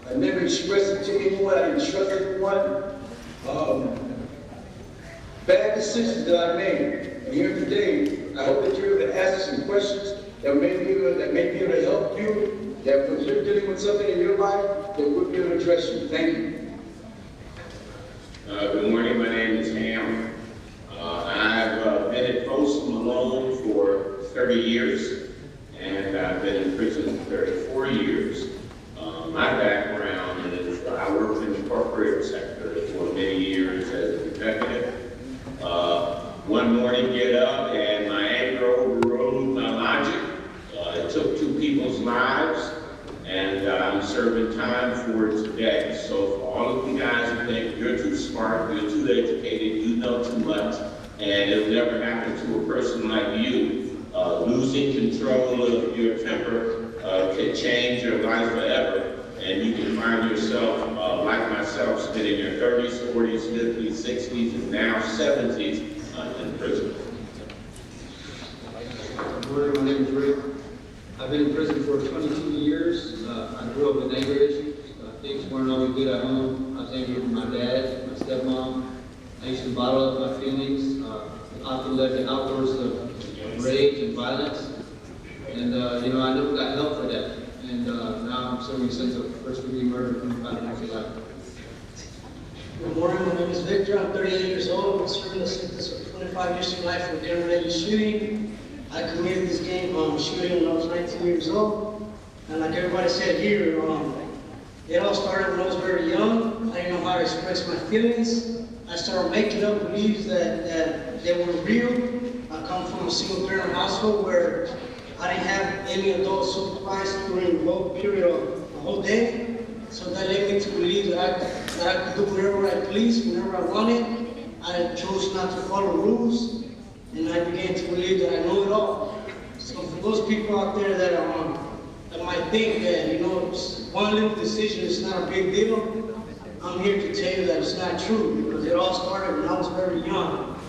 I never expressed it to anyone. I didn't trust anyone. Bad decisions that I made. And here today, I hope that you're able to answer some questions that may be able to help you, that when you're dealing with something in your life, that will be able to address you. Thank you. Good morning, my name is Ham. I've been at Post Malone for 30 years, and I've been in prison for 34 years. My background is I worked in the corporate sector for many years as an executive. One morning, get up, and my anger overrode my logic. It took 2 people's lives, and I'm serving time for it today. So for all of you guys who think you're too smart, you're too educated, you know too much, and it'll never happen to a person like you, losing control of your temper can change your life forever. And you can find yourself, like myself, spending your 30s, 40s, 50s, 60s, and now 70s in prison. Good morning, my name is Rick. I've been in prison for 22 years. I grew up with anger issues. Things weren't always good at home. I was angry with my dad, my stepmom. I used to bottle up my feelings. Often led to outbursts of rage and violence. And, I never got help for that. And now I'm serving a sentence of first-degree murder, 25 years of life. Good morning, my name is Victor. I'm 38 years old. I'm serving a sentence of 25 years to life for gun-related shooting. I committed this shooting when I was 19 years old. And like everybody said here, it all started when I was very young. I didn't know how to express my feelings. I started making up beliefs that they were real. I come from a single-parent household where I didn't have any adult supervised during the whole period of the whole day. So that led me to believe that I could do whatever I pleased, whenever I wanted. I chose not to follow rules, and I began to believe that I know it all. So for those people out there that might think that, one little decision is not a big deal, I'm here to tell you that it's not true, because it all started when I was very young.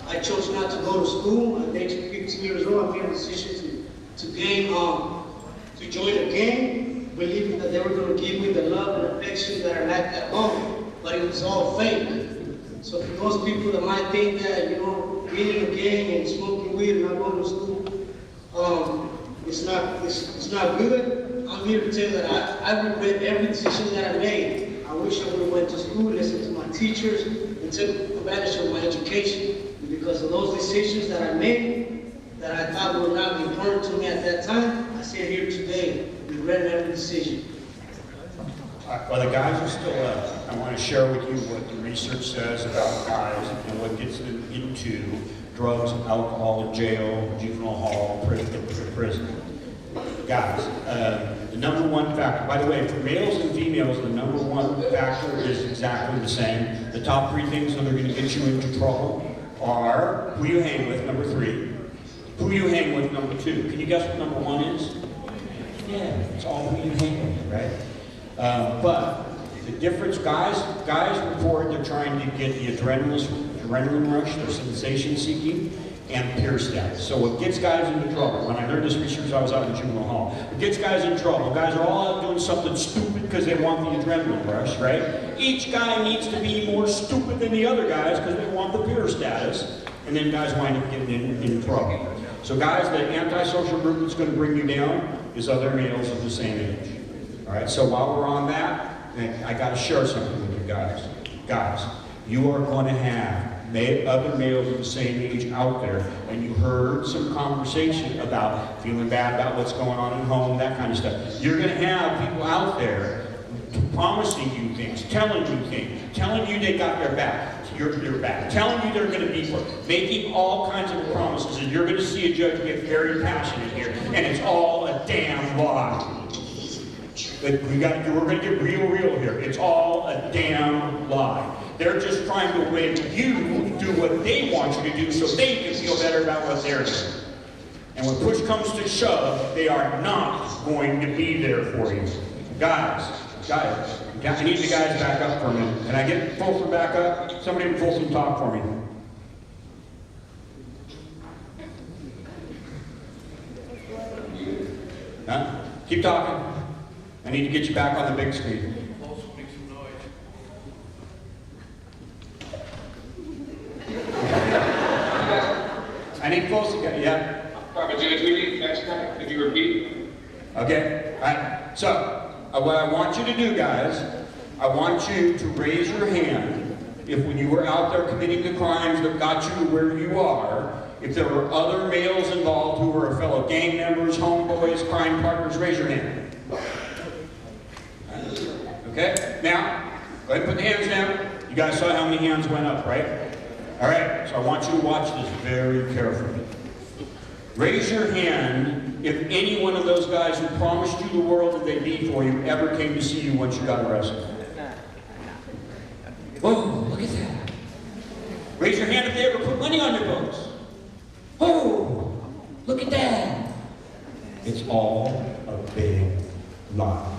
I chose not to go to school. At the age of 15 years old, I made a decision to join a gang, believing that they were going to give me the love and affection that I lacked at home, but it was all fake. So for those people that might think that, being in a gang and smoking weed and not going to school, it's not good, I'm here to tell you that I regret every decision that I made. I wish I would have went to school, listened to my teachers, and took advantage of my education. And because of those decisions that I made, that I thought would not be important to me at that time, I sit here today regretting every decision. Well, the guys are still up. I want to share with you what the research says about guys and what gets them into drugs, alcohol, jail, juvenile hall, prison. Guys, the number one factor, by the way, for males and females, the number one factor is exactly the same. The top 3 things that are going to get you into trouble are who you hang with, number 3. Who you hang with, number 2. Can you guess what number 1 is? Yeah, it's all who you hang with, right? But the difference, guys report they're trying to get the adrenaline rush, they're sensation seeking, and peer status. So what gets guys into trouble, when I learned this research, I was out in juvenile hall. What gets guys in trouble, guys are all out doing something stupid because they want the adrenaline rush, right? Each guy needs to be more stupid than the other guys because they want the peer status, and then guys wind up getting in trouble. So guys, the antisocial group that's going to bring you down is other males of the same age. All right, so while we're on that, I got to share something with you guys. Guys, you are going to have other males of the same age out there, and you heard some conversation about feeling bad about what's going on at home, that kind of stuff. You're going to have people out there promising you things, telling you they got your back, telling you they're going to be for, making all kinds of promises, and you're going to see a judge get very passionate here, and it's all a damn lie. But we're going to get real here. It's all a damn lie. They're just trying to make you do what they want you to do so they can feel better about what they're doing. And when push comes to shove, they are not going to be there for you. Guys, I need the guys back up for a minute. Can I get Folsom back up? Somebody in Folsom talk for me. Huh? Keep talking. I need to get you back on the big screen. I need Folsom, yeah. Judge, we need fast track. Okay? All right? So, what I want you to do, guys, I want you to raise your hand if when you were out there committing the crimes that got you to where you are, if there were other males involved who were fellow gang members, homeboys, crime partners, raise your hand. Okay? Now, go ahead and put the hands down. You guys saw how many hands went up, right? All right, so I want you to watch this very carefully. Raise your hand if any one of those guys who promised you the world that they'd be for you ever came to see you once you got arrested. Whoa, look at that. Raise your hand if they ever put money on your books. Oh, look at that. It's all a big lie.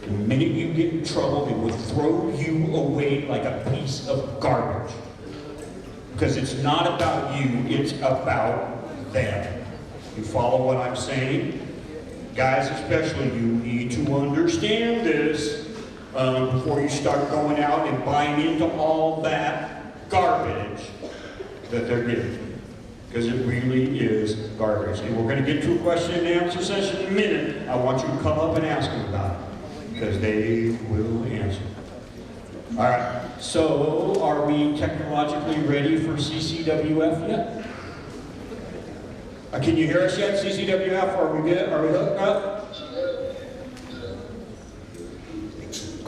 The minute you get in trouble, it will throw you away like a piece of garbage. Because it's not about you, it's about them. You follow what I'm saying? Guys especially, you need to understand this before you start going out and buying into all that garbage that they're giving you. Because it really is garbage. And we're going to get to a question and answer session in a minute. I want you to come up and ask them about it. Because they will answer. All right. So, are we technologically ready for CCWF yet? Can you hear us yet, CCWF? Are we good? Are we hooked up?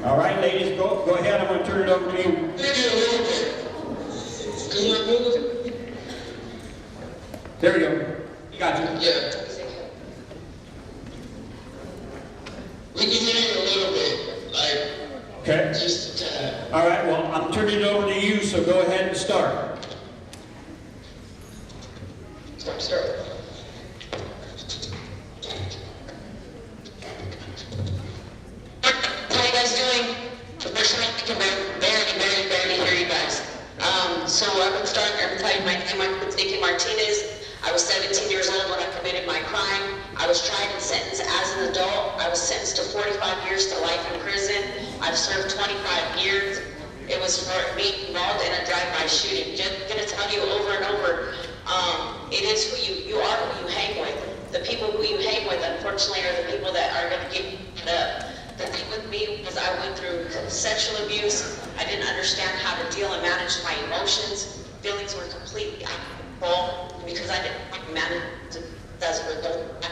All right, ladies, go ahead. I'm going to turn it over to you. There we go. You got you. Yeah. We can hear you a little bit, like, okay. Just a tad. All right, well, I'm turning it over to you, so go ahead and start. Start. How you guys doing? First of all, I can barely hear you guys. So I would start, I would tell you my name, I'm Nikki Martinez. I was 17 years old when I committed my crime. I was tried and sentenced as an adult. I was sentenced to 45 years to life in prison. I've served 25 years. It was for being involved in a drive-by shooting. Just gonna tell you over and over, it is who you are, who you hang with. The people who you hang with, unfortunately, are the people that are gonna give you the thing with me was I went through sexual abuse. I didn't understand how to deal and manage my emotions. Feelings were completely out of control because I didn't manage as a result.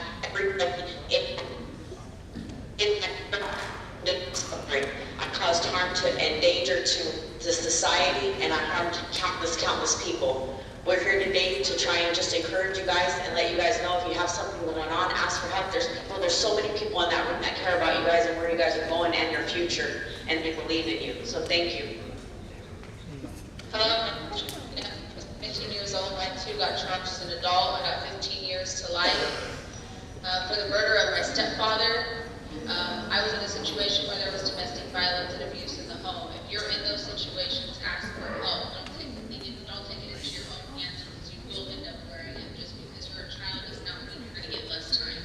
I caused harm to and danger to the society, and I harmed countless people. We're here today to try and just encourage you guys and let you guys know if you have something going on, ask for help. There's so many people in that room that care about you guys and where you guys are going and your future, and they believe in you. So thank you. Hello, I'm 15 years old. I too got charged as an adult. I got 15 years to life for the murder of my stepfather. I was in a situation where there was domestic violence and abuse in the home. If you're in those situations, ask for help. Don't take it into your own hands because you will end up wearing it. Just because you're a child does not mean you're going to get less time.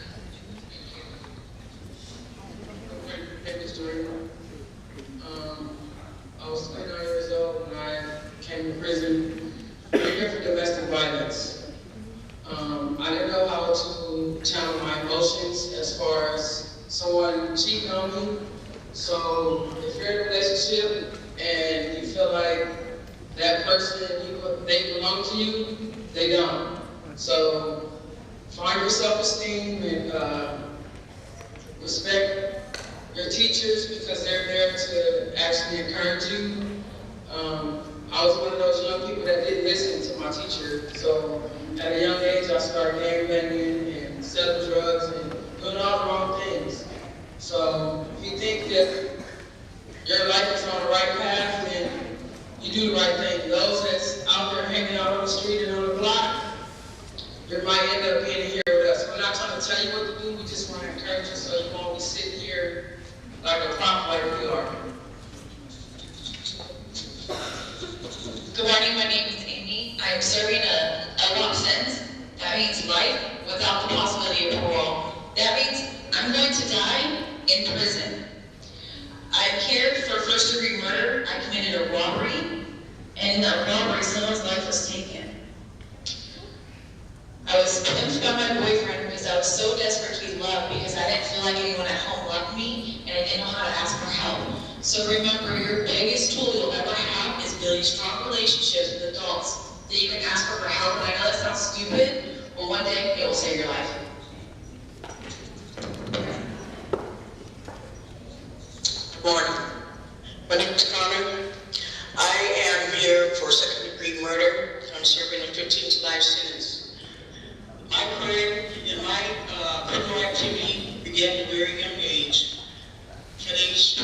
I was 29 years old when I came to prison here for domestic violence. I didn't know how to channel my emotions as far as someone cheating on me. So if you're in a relationship and you feel like that person, they belong to you, they don't. So find your self-esteem and respect your teachers because they're there to actually encourage you. I was one of those young people that didn't listen to my teacher. So at a young age, I started gang banging and selling drugs and doing all the wrong things. So if you think that your life is on the right path, then you do the right thing. Those that's out there hanging out on the street and on the block, you might end up being here with us. We're not trying to tell you what to do, we just want to encourage you so you won't be sitting here like a prop like we are. Good morning, my name is Amy. I am serving a lump sentence. That means life without the possibility of parole. That means I'm going to die in prison. I cared for first-degree murder. I committed a robbery, and in that robbery, someone's life was taken. I was pimped by my boyfriend because because I was so desperate to be loved because I didn't feel like anyone at home loved me and I didn't know how to ask for help. So remember, your biggest tool you'll ever have is building strong relationships with adults that you can ask for help. And I know that sounds stupid, but one day it will save your life. Good morning. My name is Connor. I am here for second-degree murder. I'm serving a 15-to-life sentence. My crime and my criminal activity began at a very young age. At age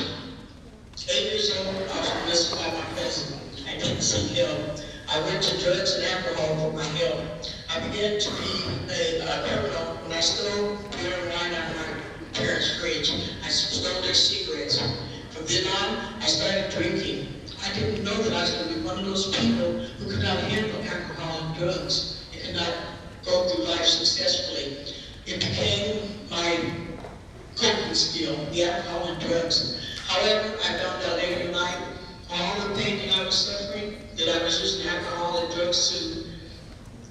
8 years old, I was molested by my cousin. I didn't seek help. I went to drugs and alcohol for my help. I began to be a criminal when I stole beer and wine out of my parents' fridge. I stole their cigarettes. From then on, I started drinking. I didn't know that I was going to be one of those people who could not handle alcohol and drugs and could not go through life successfully. It became my coping skill, the alcohol and drugs. However, I found out later in life, all the pain that I was suffering, that I was using alcohol and drugs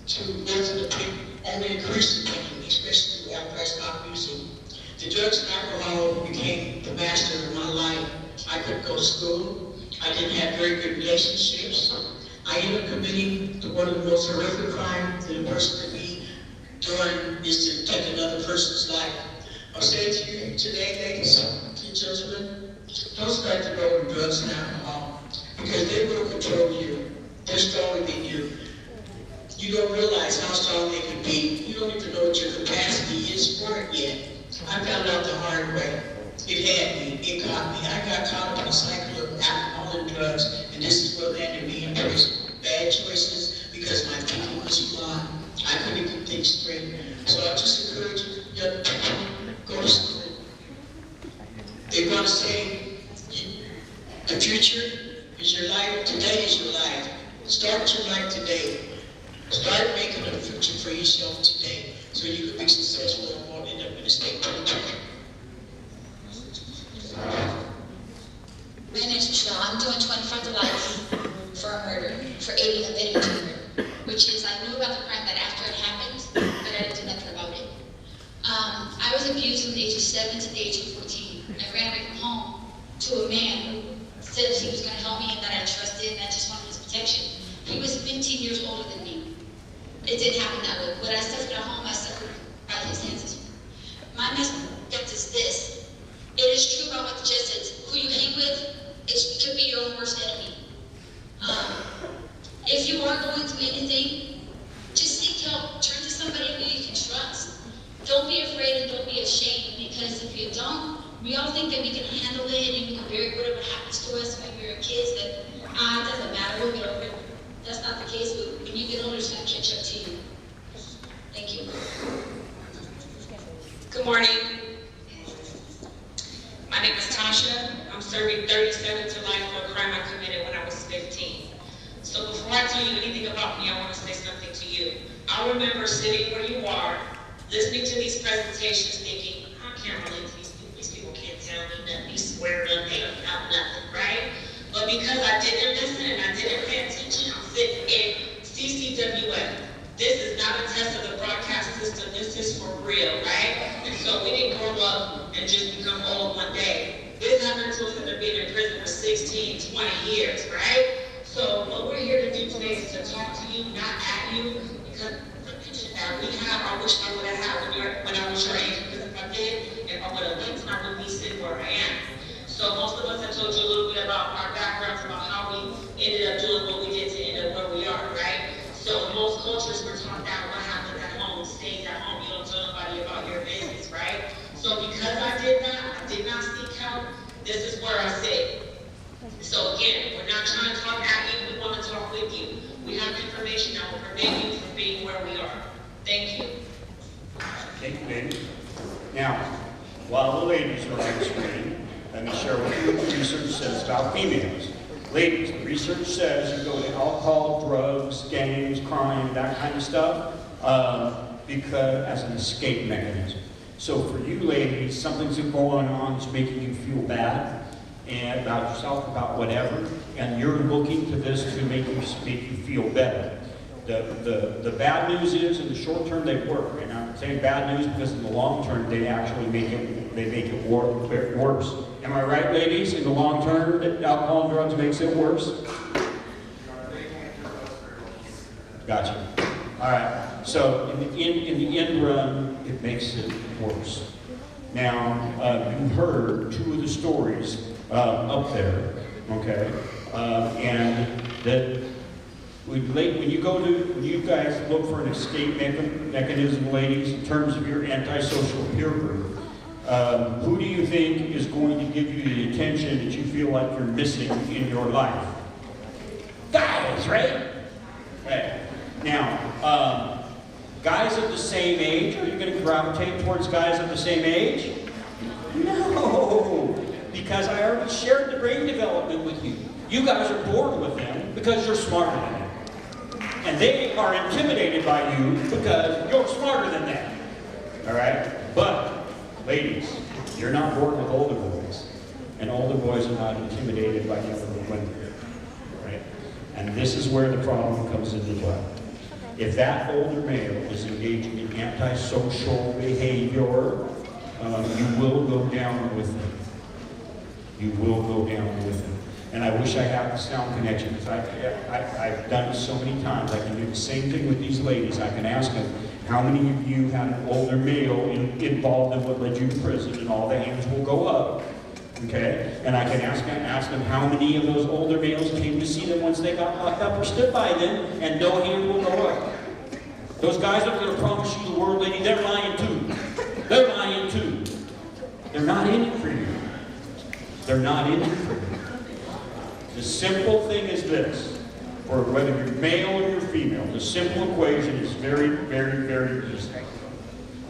to lessen the pain, only increased the pain, especially after I stopped using. The drugs and alcohol became the master of my life. I couldn't go to school. I didn't have very good relationships. I ended up committing one of the most horrific crimes that a person could be doing is to take another person's life. I'll say to you today, ladies and gentlemen, don't start to go to drugs and alcohol because they will control you. They're stronger than you. You don't realize how strong they can be. You don't even know what your capacity is for it yet. I found out the hard way. It had me. It got me. I got caught up in a cycle of alcohol and drugs, and this is what landed me in prison. Bad choices because my thinking was flawed. I couldn't even think straight. So I just encourage you, young people, go to school. They're going to say, the future is your life. Today is your life. Start your life today. Start making a future for yourself today so you can be successful and won't end up in a state penitentiary. My name is Michelle. I'm doing 25 to life for a murder, for aiding and abetting to murder, which is I knew about the crime that after it happened, but I didn't do nothing about it. I was abused from the age of 7 to the age of 14. I ran away from home to a man who said that he was going to help me and that I trusted and I just wanted his protection. He was 15 years older than me. It didn't happen that way. What I suffered at home, I suffered by his hands as well. My message is this. It is true about what the judge said. Who you hang with, it could be your own worst enemy. If you are going through anything, just seek help. Turn to somebody who you can trust. Don't be afraid and don't be ashamed, because if you don't, we all think that we can handle it and we can bear whatever happens to us when we were kids, that it doesn't matter, we'll get over it. That's not the case, but when you get older, it's going to catch up to you. Thank you. Good morning. My name is Tasha. I'm serving 37 to life for a crime I committed when I was 15. So before I tell you anything about me, I want to say something to you. I remember sitting where you are, listening to these presentations, thinking, I can't relate to these people. These people can't tell me nothing. These swear them, they don't know nothing, right? But because I didn't listen and I didn't pay attention, I'm sitting in CCWF. This is not a test of the broadcast system. This is for real, right? And so we didn't grow up and just become old one day. This happened to us after being in prison for 16, 20 years, right? So what we're here to do today is to talk to you, not at you, because we have, I wish I would have had when I was your age, because if I did, if I would have linked, I would be sitting where I am. So most of us have told you a little bit about our backgrounds, about how we ended up doing what we did to end up where we are, right? So most cultures were taught that what happened at home stays at home. You don't tell nobody about your business, right? So because I did not seek help, this is where I sit. So again, we're not trying to talk at you, we want to talk with you. We have information that will prevent you from being where we are. Thank you. Thank you, ladies. Now, while the ladies are on screen, let me share with you what the research says about females. Ladies, the research says you go to alcohol, drugs, gangs, crime, that kind of stuff, because as an escape mechanism. So for you ladies, something's going on that's making you feel bad and about yourself, about whatever, and you're looking to this to make you feel better. The bad news is, in the short term, they work. And I'm saying bad news because in the long term, they actually make it worse. Am I right, ladies? In the long term, alcohol and drugs makes it worse? Gotcha. All right. So in the end run, it makes it worse. Now, you heard two of the stories up there, okay? And that when you guys look for an escape mechanism, ladies, in terms of your antisocial peer group, who do you think is going to give you the attention that you feel like you're missing in your life? Guys, right? Right. Now, guys of the same age, are you going to gravitate towards guys of the same age? No, because I already shared the brain development with you. You guys are bored with them because you're smarter than them. And they are intimidated by you because you're smarter than them. All right? But, ladies, you're not bored with older boys. And older boys are not intimidated by younger women. Right? And this is where the problem comes into play. If that older male is engaging in antisocial behavior, you will go down with him. You will go down with him. And I wish I had the sound connection, because I've done it so many times. I can do the same thing with these ladies. I can ask them, how many of you had an older male involved in what led you to prison? And all the hands will go up. Okay? And I can ask them how many of those older males came to see them once they got locked up or stood by them, and no hand will go up. Those guys that are going to promise you the world, lady, they're lying too. They're lying too. They're not in it for you. They're not in it for you. The simple thing is this, for whether you're male or you're female, the simple equation is very, very, very easy.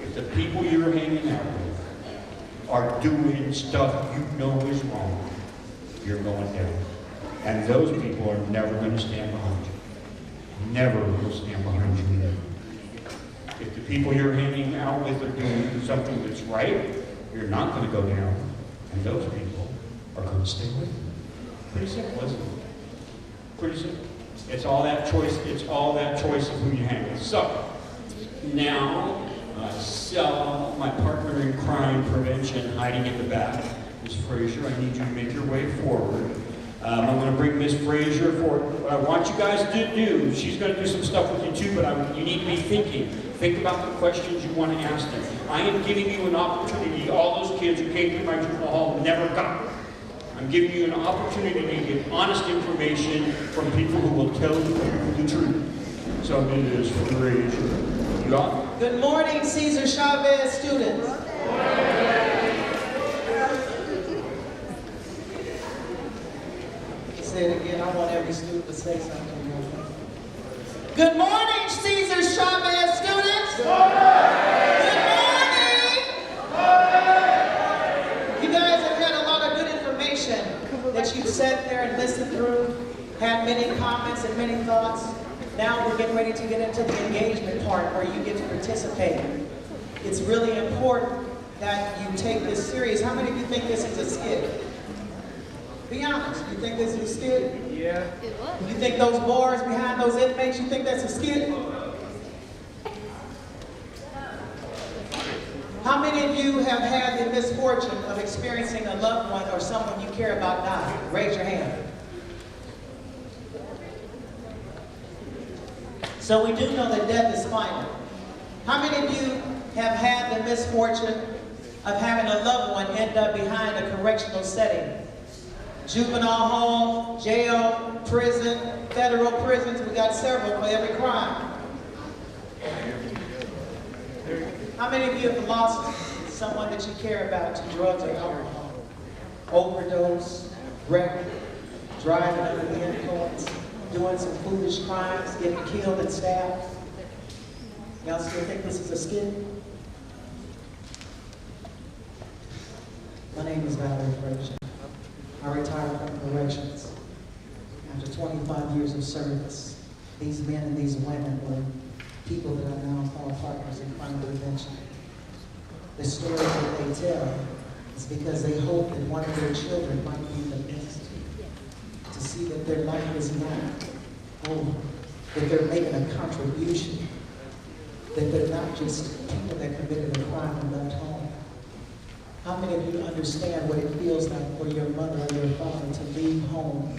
If the people you're hanging out with are doing stuff you know is wrong, you're going down. And those people are never going to stand behind you. Never will stand behind you either. If the people you're hanging out with are doing something that's right, you're not going to go down. And those people are going to stay with you. Pretty simple, isn't it? Pretty simple. It's all that choice of who you hang with. So, now, I saw my partner in crime prevention hiding in the back. Ms. Frazier, I need you to make your way forward. I'm going to bring Ms. Frazier forward. What I want you guys to do, she's going to do some stuff with you too, but you need to be thinking. Think about the questions you want to ask them. I am giving you an opportunity. All those kids who came through my juvenile hall never got it. I'm giving you an opportunity to get honest information from people who will tell you the truth. So Ms. Frazier, you got it? Good morning, Cesar Chavez students. Say it again. I want every student to say something. Good morning, Cesar Chavez students. Good morning. You guys have had a lot of good information that you've sat there and listened through, had many comments and many thoughts. Now we're getting ready to get into the engagement part where you get to participate. It's really important that you take this serious. How many of you think this is a skit? Be honest. You think this is a skit? Yeah. You think those bars behind those inmates, you think that's a skit? How many of you have had the misfortune of experiencing a loved one or someone you care about die? Raise your hand. So we do know that death is final. How many of you have had the misfortune of having a loved one end up behind a correctional setting? Juvenile home, jail, prison, federal prisons, we got several for every crime. How many of you have lost someone that you care about to drugs or alcohol? Overdose, wreck, driving under the influence, doing some foolish crimes, getting killed and stabbed? Y'all still think this is a skit? My name is Valerie Frazier. I retired from corrections. After 25 years of service, these men and these women were people that I now call partners in crime prevention. The stories that they tell is because they hope that one of their children might be the best to see that their life is not over. that they're making a contribution, that they're not just people that committed a crime and left home. How many of you understand what it feels like for your mother or your father to leave home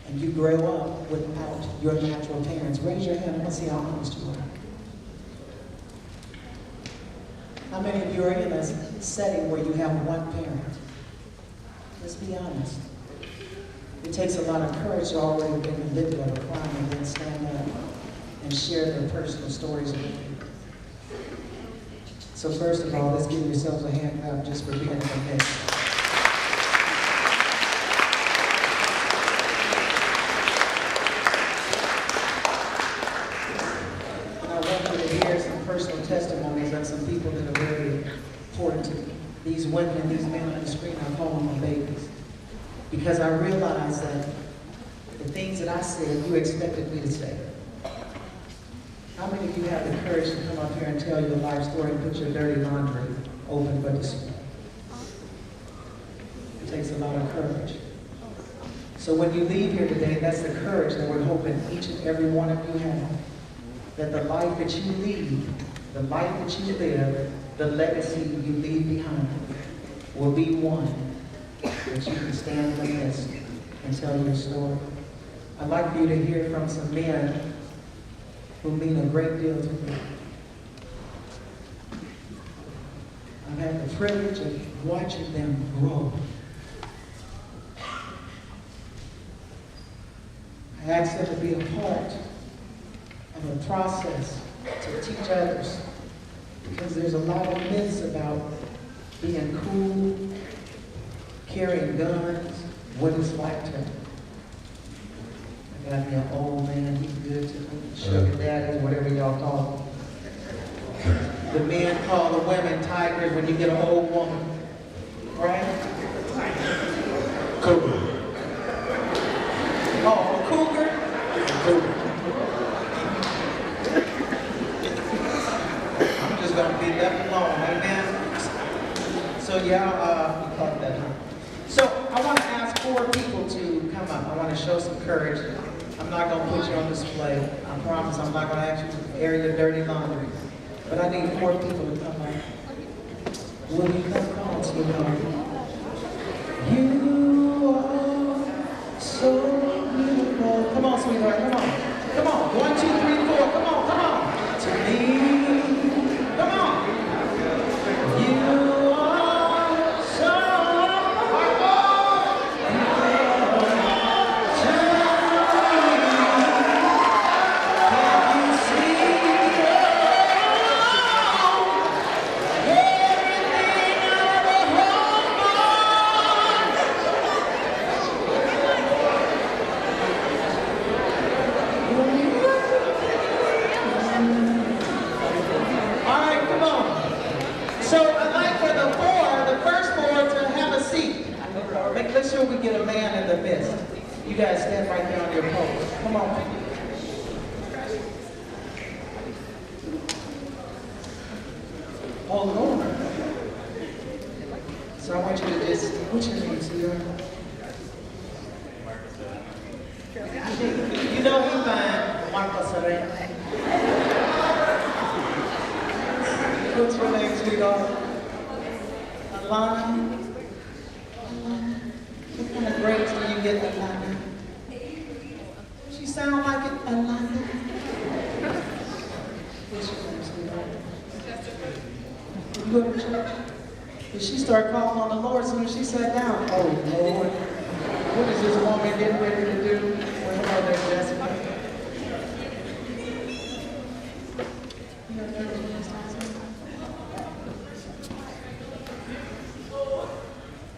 and you grow up without your natural parents? Raise your hand, I want to see how honest you are. How many of you are in a setting where you have one parent? Let's be honest. It takes a lot of courage to already been convicted of a crime and then stand up and share their personal stories with you. So first of all, let's give yourselves a hand clap just for being in the midst. And I want you to hear some personal testimonies of some people that are very important to me. These women and these men on the screen are calling my babies. Because I realized that the things that I said, you expected me to say. How many of you have the courage to come up here and tell your life story and put your dirty laundry open for display? It takes a lot of courage. So when you leave here today, that's the courage that we're hoping each and every one of you have. That the life that you lead, the life that you live, the legacy you leave behind will be one that you can stand in the midst and tell your story. I'd like for you to hear from some men who mean a great deal to me. I've had the privilege of watching them grow. I asked them to be a part of a process to teach others, because there's a lot of myths about being cool, carrying guns, what it's like to. I got me an old man, he's good to me, sugar daddy, whatever y'all call him. The men call the women tigers when you get an old woman, right? Cougar. Oh, a cougar? Cougar. I'm just gonna be left alone, amen? So yeah, you caught that. So I want to ask 4 people to come up. I want to show some courage. I'm not going to put you on display. I promise I'm not going to ask you to air your dirty laundry. But I need 4 people to come up. Will you come on, sweetheart? You are so beautiful. Come on, sweetheart. Come on. Come on. 1, 2, 3, 4. Come on. Come on. To me. Come on. You are so. Make sure we get a man in the midst. You guys stand right there on your post. Come on. Hold on. So I want you to just, what's your name, sweetheart? You know he's fine. Marco Serena. What's your name, sweetheart? Alana. What kind of grades do you get, Alana? She sound like it, Alana. What's your name, sweetheart? You go to church? Did she start calling on the Lord as soon as she sat down? Oh, Lord. What is this woman getting ready to do? Well, hello there, Jessica.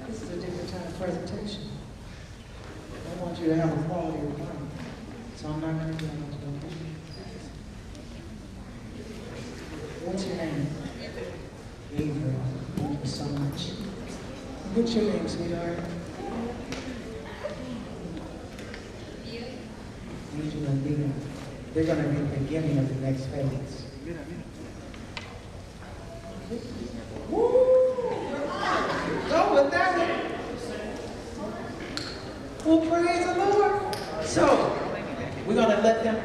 This is a different kind of presentation. I want you to have a quality of life. So I'm not going to do that. What's your name? Ava. Thank you so much. What's your name, sweetheart? Angela and Leah. They're going to be the beginning of the next phase. Woo! Go with that one. Well, praise the Lord. So, we're going to let them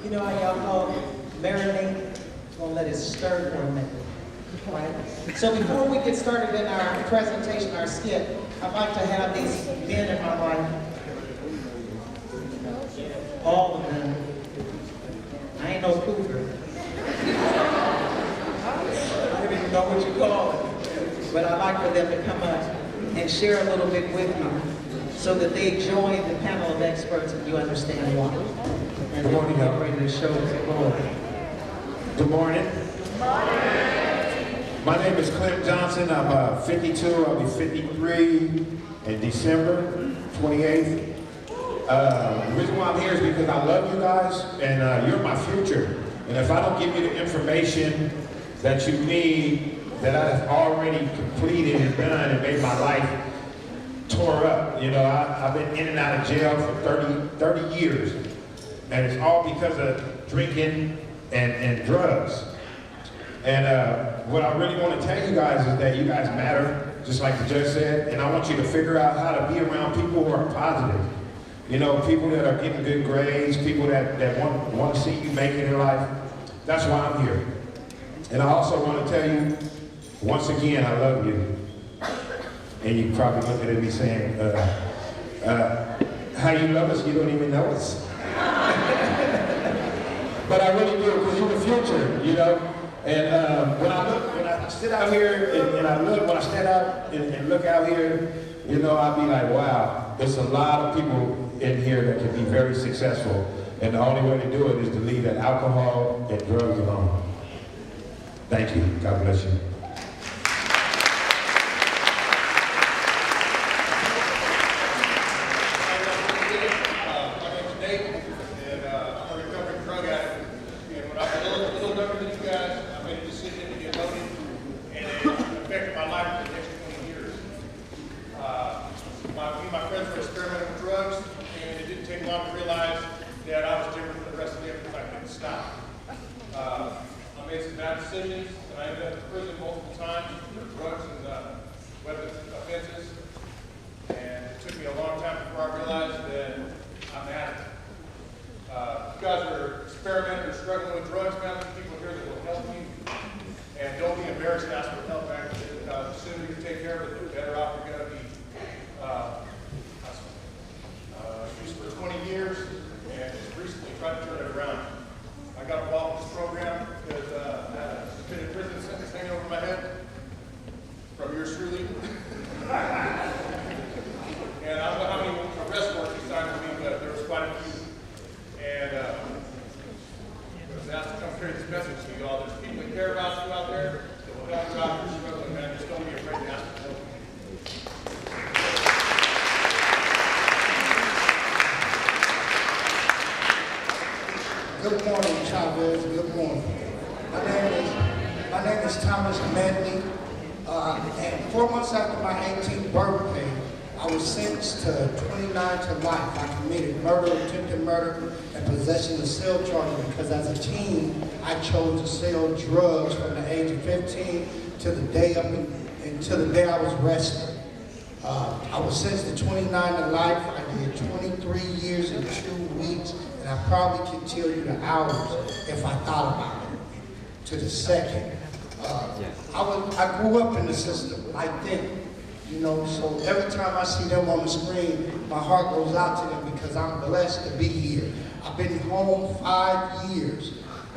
You know how y'all call marinate? Gonna let it stir for a minute. Right? So before we get started in our presentation, our skit, I'd like to have these men in my life, all of them. I ain't no cougar. I don't even know what you call it. But I'd like for them to come up and share a little bit with you so that they join the panel of experts and you understand why. And Good morning, get ready to show the glory. Good morning. My name is Clint Johnson. I'm 52. I'll be 53 in December 28th. The reason why I'm here is because I love you guys and you're my future. And if I don't give you the information that you need, that I've already completed and done and made my life tore up. You know, I've been in and out of jail for 30 years. And it's all because of drinking and drugs. And what I really want to tell you guys is that you guys matter, just like the judge said, and I want you to figure out how to be around people who are positive. You know, people that are getting good grades, people that want to see you make it in life. That's why I'm here. And I also want to tell you, once again, I love you. And you probably looking at me saying, how you love us, you don't even know us. But I really do, because you're the future, you know. And when I sit out here and when I stand out and look out here, you know, I'll be like, wow, there's a lot of people in here that can be very successful. And the only way to do it is to leave that alcohol and drugs alone. Thank you. God bless you. Good morning, Chavez. Good morning. My name is Thomas Medley. And 4 months after my 18th birthday, I was sentenced to 29 to life. I committed murder, attempted murder, and possession of cell charges because as a teen, I chose to sell drugs from the age of 15 to the day until the day I was arrested. I was sentenced to 29 to life. I did 23 years and 2 weeks. And I probably can tell you the hours if I thought about it to the second. I grew up in the system like them, you know, so every time I see them on the screen, my heart goes out to them because I'm blessed to be here. I've been home 5 years.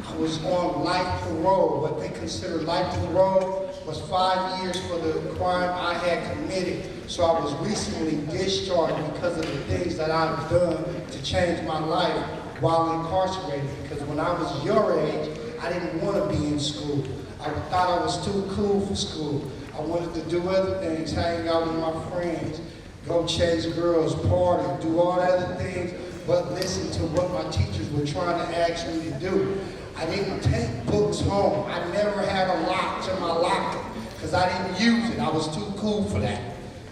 I was on life parole. What they consider life parole was 5 years for the crime I had committed. So I was recently discharged because of the things that I've done to change my life while incarcerated. Because when I was your age, I didn't want to be in school. I thought I was too cool for school. I wanted to do other things, hang out with my friends, go chase girls, party, do all the other things, but listen to what my teachers were trying to ask me to do. I didn't take books home. I never had a lock to my locker because I didn't use it. I was too cool for that.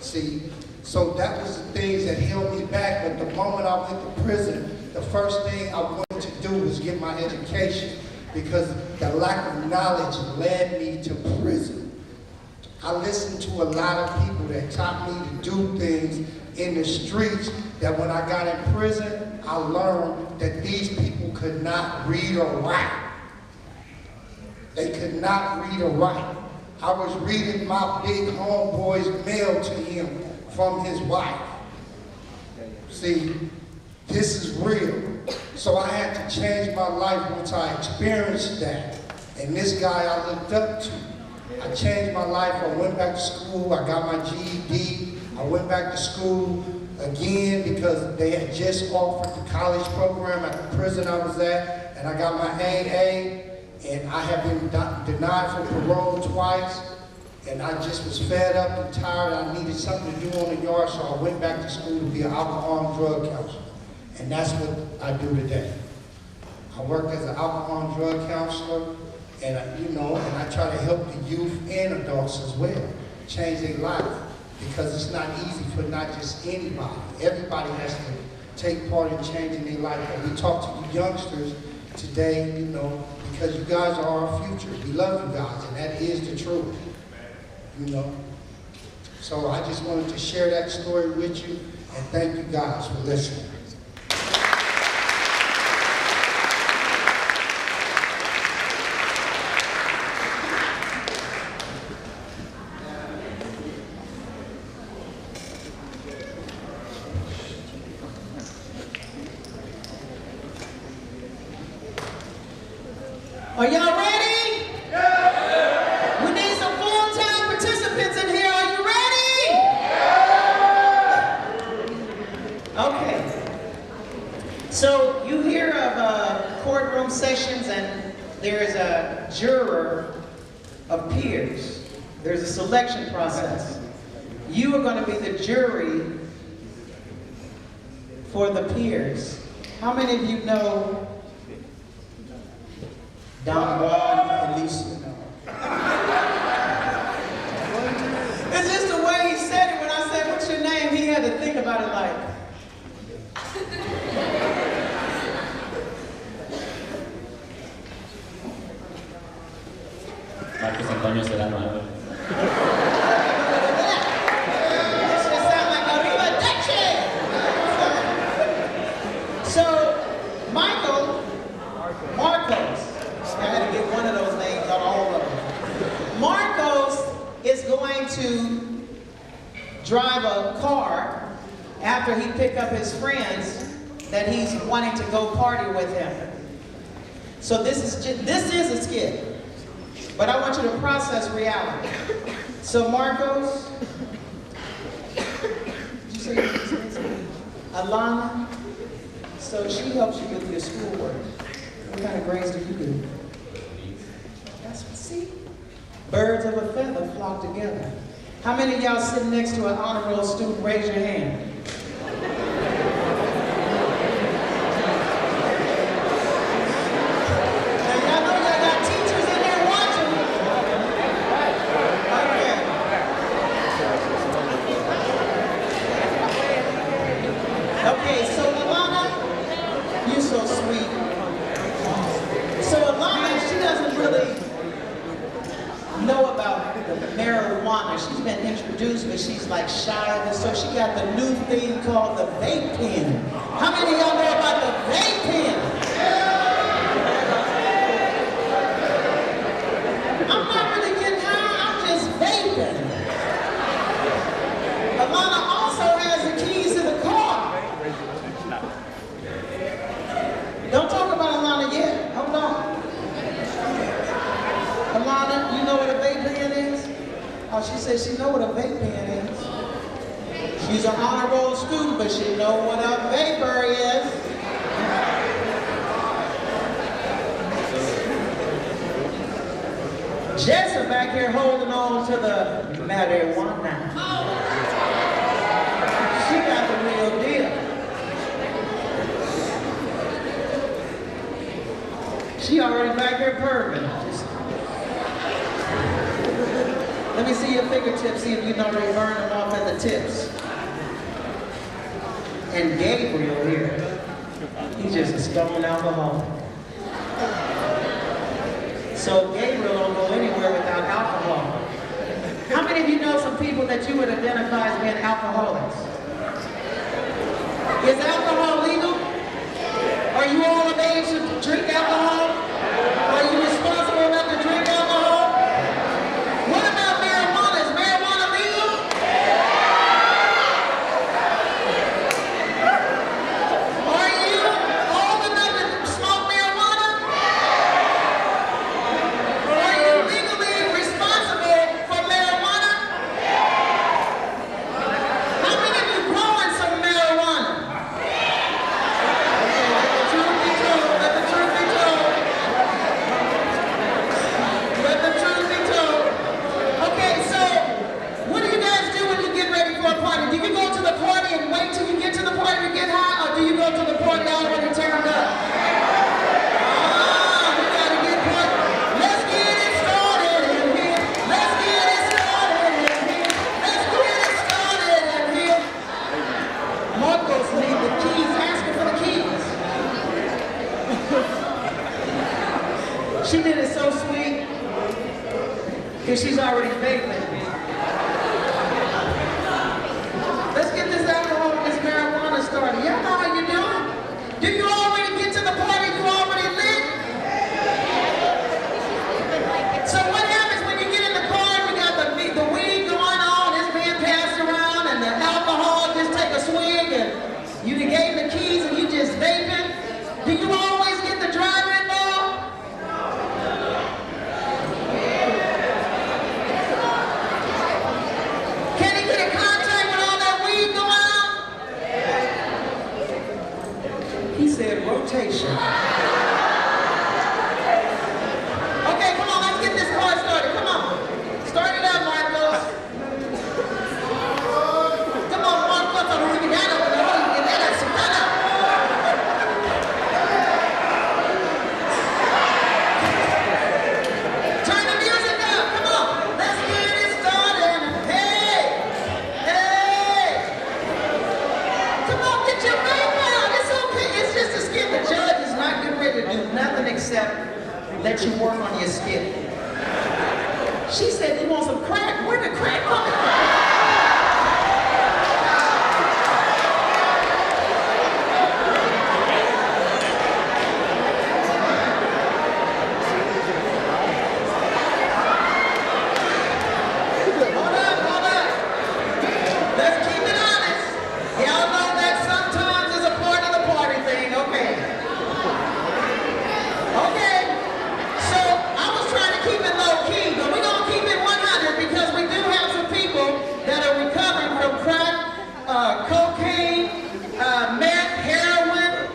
See, so that was the things that held me back. But the moment I went to prison, the first thing I wanted to do was get my education because the lack of knowledge led me to prison. I listened to a lot of people that taught me to do things in the streets that when I got in prison, I learned that these people could not read or write. They could not read or write. I was reading my big homeboy's mail to him from his wife. See, this is real. So I had to change my life once I experienced that. And this guy I looked up to. I changed my life. I went back to school. I got my GED. I went back to school again because they had just offered the college program at the prison I was at. And I got my AA. And I have been denied for parole twice. And I just was fed up and tired. I needed something to do on the yard, so I went back to school to be an alcohol and drug counselor. And that's what I do today. I work as an alcohol and drug counselor, and and I try to help the youth and adults as well change their life, because it's not easy for not just anybody. Everybody has to take part in changing their life. And we talk to you youngsters today, because you guys are our future. We love you guys, and that is the truth. So I just wanted to share that story with you, and thank you guys for listening. Are y'all ready? Yeah. We need some full-time participants in here. Are you ready? Yeah. Okay. So you hear of courtroom sessions, and there's a juror of peers. There's a selection process. You are going to be the jury for the peers. How many of you know Don Juan and Lisa? It's just the way he said it. When I said, "What's your name?" he had to think about it like. Marcos Antonio Serrano. This should sound like Arriba Deche. So, Marcos. I had to get one of those names out of all of them. Marcos is going to drive a car after he picked up his friends that he's wanting to go party with him. So this is a skit, but I want you to process reality. So Marcos, did you say Alana? So she helps you with your schoolwork. What kind of grades do you do? That's what, see? Birds of a feather flock together. How many of y'all sitting next to an honor roll student? Raise your hand. Now y'all know y'all got teachers in there watching. Okay, so Alana, you're so sweet. So Alana, she doesn't really know about the marijuana. She's been introduced, but she's like shy of it. So she got the new thing called the vape pen. How many of y'all know about the vape pen? I'm not really getting high, I'm just vaping. Alana also has the keys to the car. Don't talk about Alana yet. Hold on. Alana, you know what a vape pen is? Oh, she said she know what a vape pen is. She's an honor roll student, but she know what a vapor is. Jessa back here holding on to the marijuana. She got the real deal. She already back here purring. Let me see your fingertips, see if you know they burn them off at the tips. And Gabriel here, he's just a stone alcoholic. So Gabriel don't go anywhere without alcohol. How many of you know some people that you would identify as being alcoholics? Is alcohol legal? Are you all of age to drink alcohol? Are you responsible enough to drink alcohol? What about marijuana? Is marijuana legal? Are you old enough to smoke marijuana? Are you legally responsible for marijuana? How many of you growing some marijuana? Let the truth be told. Let the truth be told. Let the truth be told. Okay, so what do you guys do when you get ready for a party? Do you go to the party and wait till you get to the party to get high, or do you go to the party already turned up? You gotta get party. Let's get it started in here. Let's get it started in here. Let's get it started in here. Marcos need the keys, asking for the keys. She did it so sweet, because she's already vaping. Let's get this alcohol and this marijuana started. Y'all know how you do it? Do you already get to the party? You already lit? So what happens when you get in the car and we got the weed going on, it's being passed around, and the alcohol, just take a swig, and you done gave the keys and you just vaping? Do you always get the driver involved? Can he get in contact with all that weed going on? He said rotation. Okay, come on, let's get this car started. Come on. Start it up, Marcos. Come on, Marcos. I'm going to get that up. Get that up. Savannah. Turn the music up. Come on. Let's get it started. Hey. Hey. Come on, get your vape out. It's okay. It's just a skit. The judge is not getting ready to do nothing except let you work on your skit. She said you want some crack. Where the crack coming from? Hold up. Let's keep it honest. Y'all know that sometimes is a part of the party thing, okay? Okay. So I was trying to keep it low key, but we're gonna keep it 100 because we do have some people that are recovering from crack, cocaine, meth, heroin,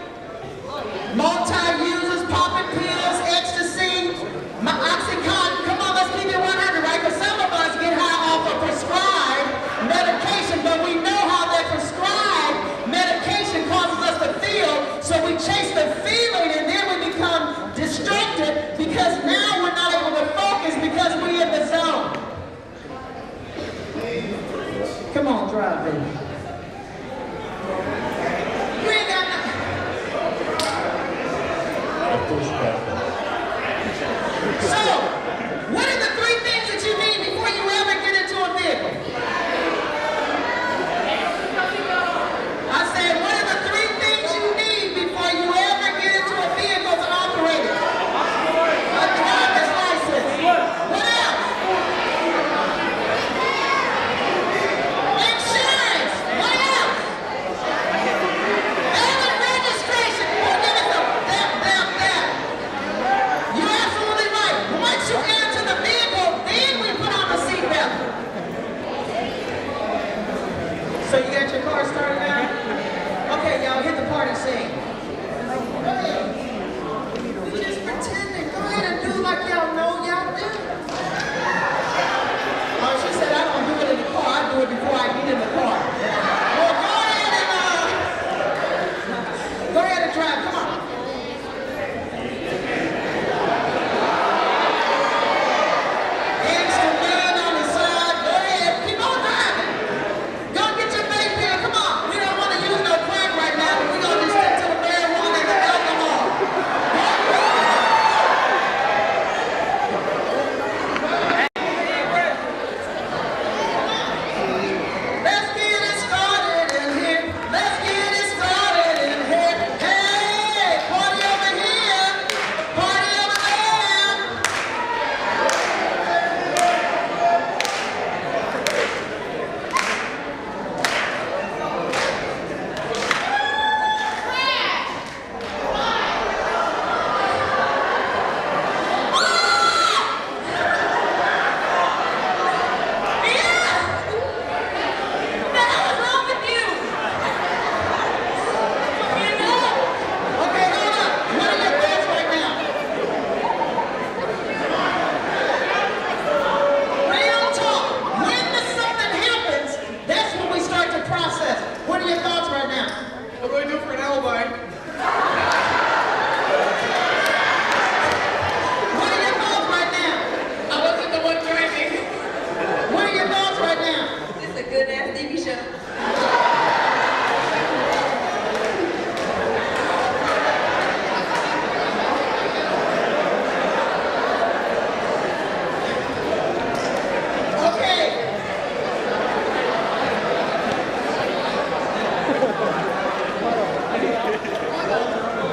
multi-users, popping pills, ecstasy, oxycontin. Come on, let's keep it 100, right? Because some of us get high off of prescribed medication, but we know how that prescribed medication causes us to feel, so we chase the feeling and then we become distracted because now we're not able to focus because we're in the zone. Come on, drive, baby. We ain't got nothing. So, what are the three things that you need before you ever get into a vehicle? I said, what are the three things you need before you ever get into a vehicle to operate it? A driver's license. What else? Insurance. What else? Valid registration. Well, give me some. That. You're absolutely right. Once you enter the vehicle, then we put on the seatbelt. So you got your car started now? Okay, y'all, hit the party scene. Go ahead. You're just pretending. Go ahead and do like y'all know y'all do. Oh, she said I don't do it in the car. I do it before I get in the car. Well, go ahead and drive. Come on. Extra man on the side. Go ahead. Keep on driving. Go get your vape pen. Come on. We don't want to use no crack right now, but we're going to just stick to the marijuana and the alcohol. good ass TV show.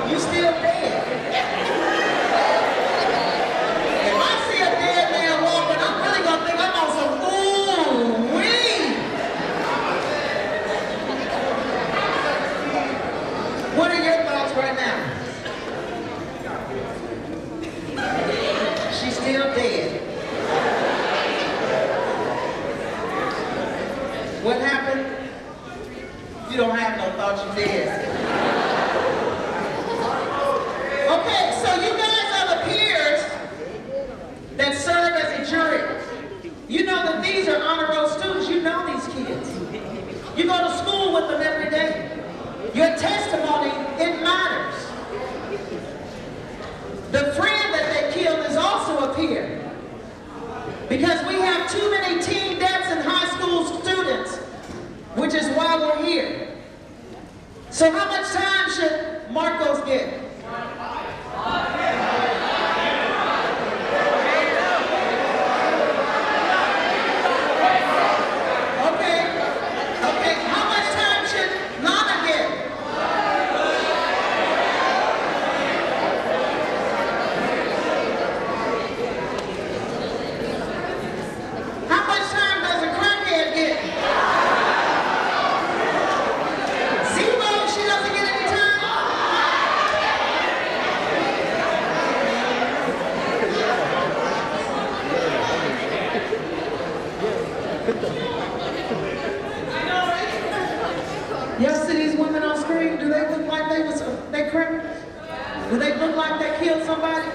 You still dead. If I see a dead man walking, I'm really gonna think I'm on some ooh-wee. What are your thoughts right now? She's still dead. What happened? You don't have no thoughts, you dead. Okay, so you guys are the peers that serve as a jury. You know that these are honor roll students. You know these kids. You go to school with them every day. Your testimony, it matters. The friend that they killed is also a peer. Because we have too many teen deaths in high school students, which is why we're here. So how much time should Marcos get? Okay, how much time should Lana get? How much time does a crackhead get? Zero, she doesn't get any time? Y'all see these women on screen? Do they look like they criminals? Do they look like they killed somebody?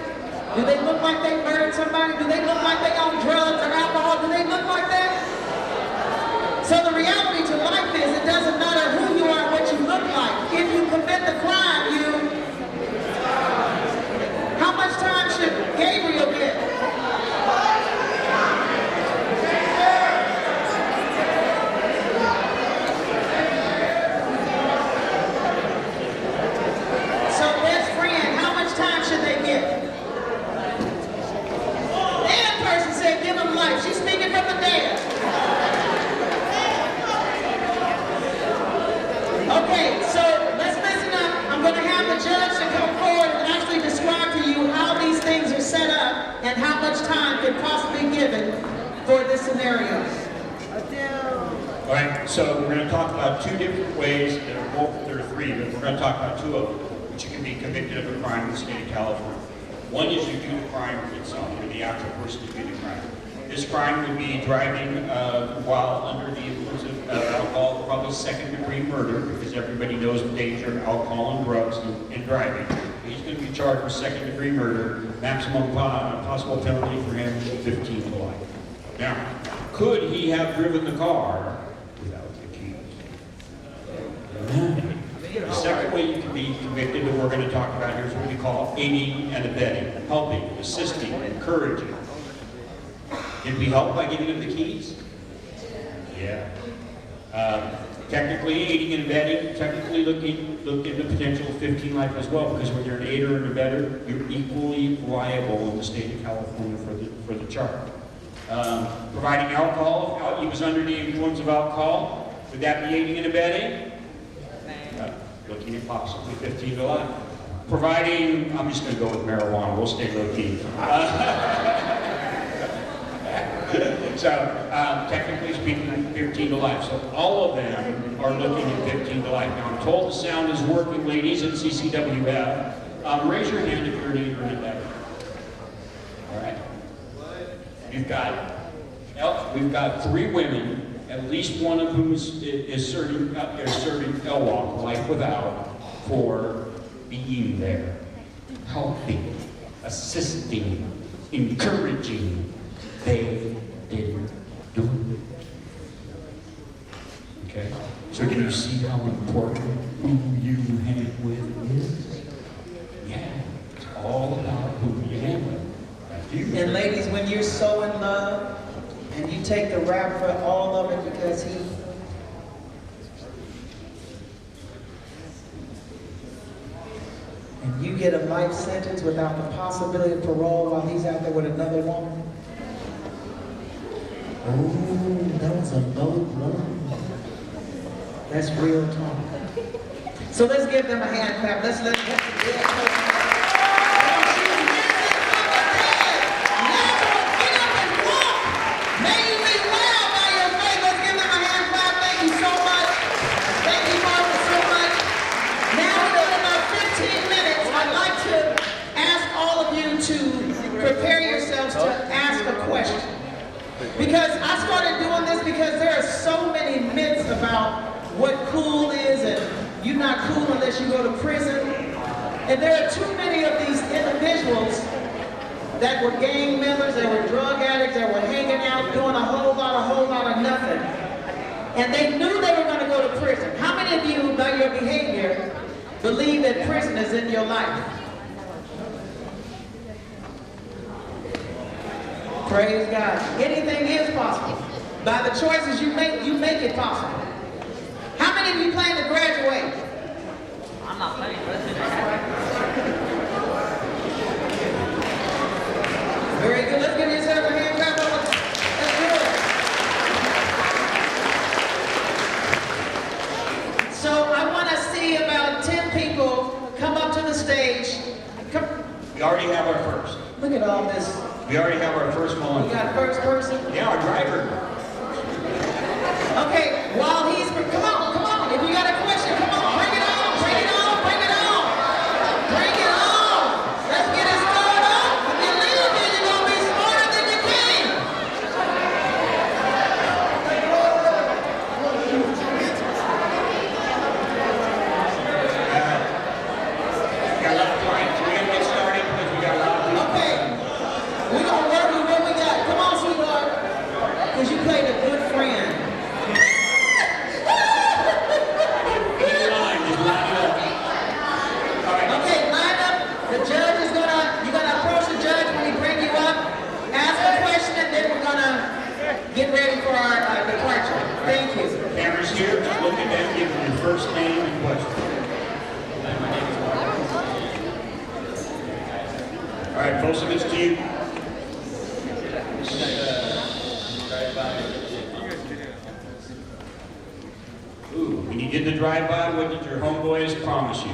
Do they look like they murdered somebody? Do they look like they own drugs or alcohol? Do they look like that? So the reality to life is it doesn't matter who you are, what you look like. If you commit the crime, how much time should Gabriel get? So best friend, how much time should they get? That person said give him life. She's speaking from the dead. Okay, so let's listen up. I'm going to have the judge to come forward and actually describe to you how these things are set up and how much time could possibly be given for this scenario. All right, so we're going to talk about two different ways. There are three, but we're going to talk about two of them, which you can be convicted of a crime in the state of California. One is you do the crime itself, or the actual person who did the crime. This crime would be driving while under the influence of alcohol, probably second-degree murder, because everybody knows the danger of alcohol and drugs in driving. He's going to be charged with second-degree murder. Maximum possible penalty for him, 15 to life. Now, could he have driven the car without the keys? The second way you can be convicted, that we're going to talk about here, is what we call aiding and abetting, helping, assisting, encouraging. Did we help by giving him the keys? Yeah. Technically, aiding and abetting, technically look at the potential of 15 life as well, because when you're an aider and abetter, you're equally liable in the state of California for the charge. Providing alcohol, if he was under the influence of alcohol, would that be aiding and abetting? Looking at possibly 15 to life. Providing, I'm just going to go with marijuana, we'll stay low key. So, technically speaking, 15 to life. So all of them are looking at 15 to life. Now, I'm told the sound is working, ladies at CCWF. Raise your hand if you're an aider and abetter. All right. We've got three women, at least one of whom is serving LWOP, life without, for being there, helping, assisting, encouraging. They didn't do it. Okay? So can you see how important who you hang with is? Yeah, it's all about who you hang with. And ladies, when you're so in love, and you take the rap for all of it because he you get a life sentence without the possibility of parole while he's out there with another woman? Ooh, that was a low blow. That's real talk. So let's give them a hand clap. Let's let May you be well by your faith. Let's give them a hand clap. Thank you so much. Thank you, Martha, so much. Now in about 15 minutes, I'd like to ask all of you to prepare yourselves to ask a question. Because I started doing this because there are so many myths about what cool is, and you're not cool unless you go to prison. And there are too many of these individuals that were gang members, that were drug addicts, that were hanging out, doing a whole lot of nothing. And they knew they were going to go to prison. How many of you, by your behavior, believe that prison is in your life? Praise God. Anything is possible. By the choices you make it possible. How many of you plan to graduate? I'm not planning to graduate. Very good. Let's give yourself a hand clap. Let's do it. So I want to see about 10 people come up to the stage. Come. We already have our first. Look at all this. We already have our first volunteer. We got first person? Yeah, our driver. Okay, while he's, come on. If you got a question, come on, bring it on. Bring it on. Let's get it started off. If you leave here, you're going to be smarter than you came. Got a lot of time, so we're going to get started because we got a lot of people. Okay, we're going to work with what we got. Come on, sweetheart, because you played a good friend. Okay, line up. The judge is you're gonna approach the judge when he bring you up, ask a question, and then we're gonna get ready for our departure. Thank you. Cameras here, just look at them, give them your first name and question. All right, folks, it's to you. Ooh, when you did the drive-by, what did your homeboys promise you?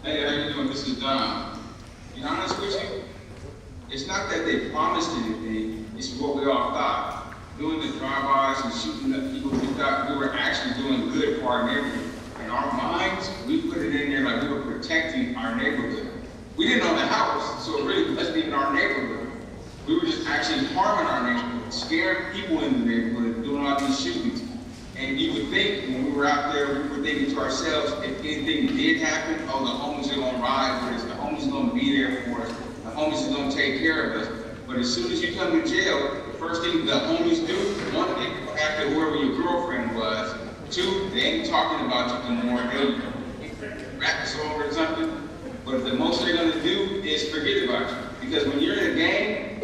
Hey, how you doing? This is Don. To be honest with you, it's not that they promised anything, it's what we all thought. Doing the drive-bys and shooting up people, we thought we were actually doing good for our neighborhood. In our minds, we put it in there like we were protecting our neighborhood. We didn't own the house, so it really wasn't even our neighborhood. We were just actually harming our neighborhood, scaring people in the neighborhood, doing all these shootings. And you would think, when we were out there, we were thinking to ourselves, if anything did happen, oh, the homies are going to ride with us, the homies are going to be there for us, the homies are going to take care of us. But as soon as you come to jail, the first thing the homies do, one, they go after whoever your girlfriend was. Two, they ain't talking about you anymore. They'll rap us over or something. But the most they're going to do is forget about you. Because when you're in a gang,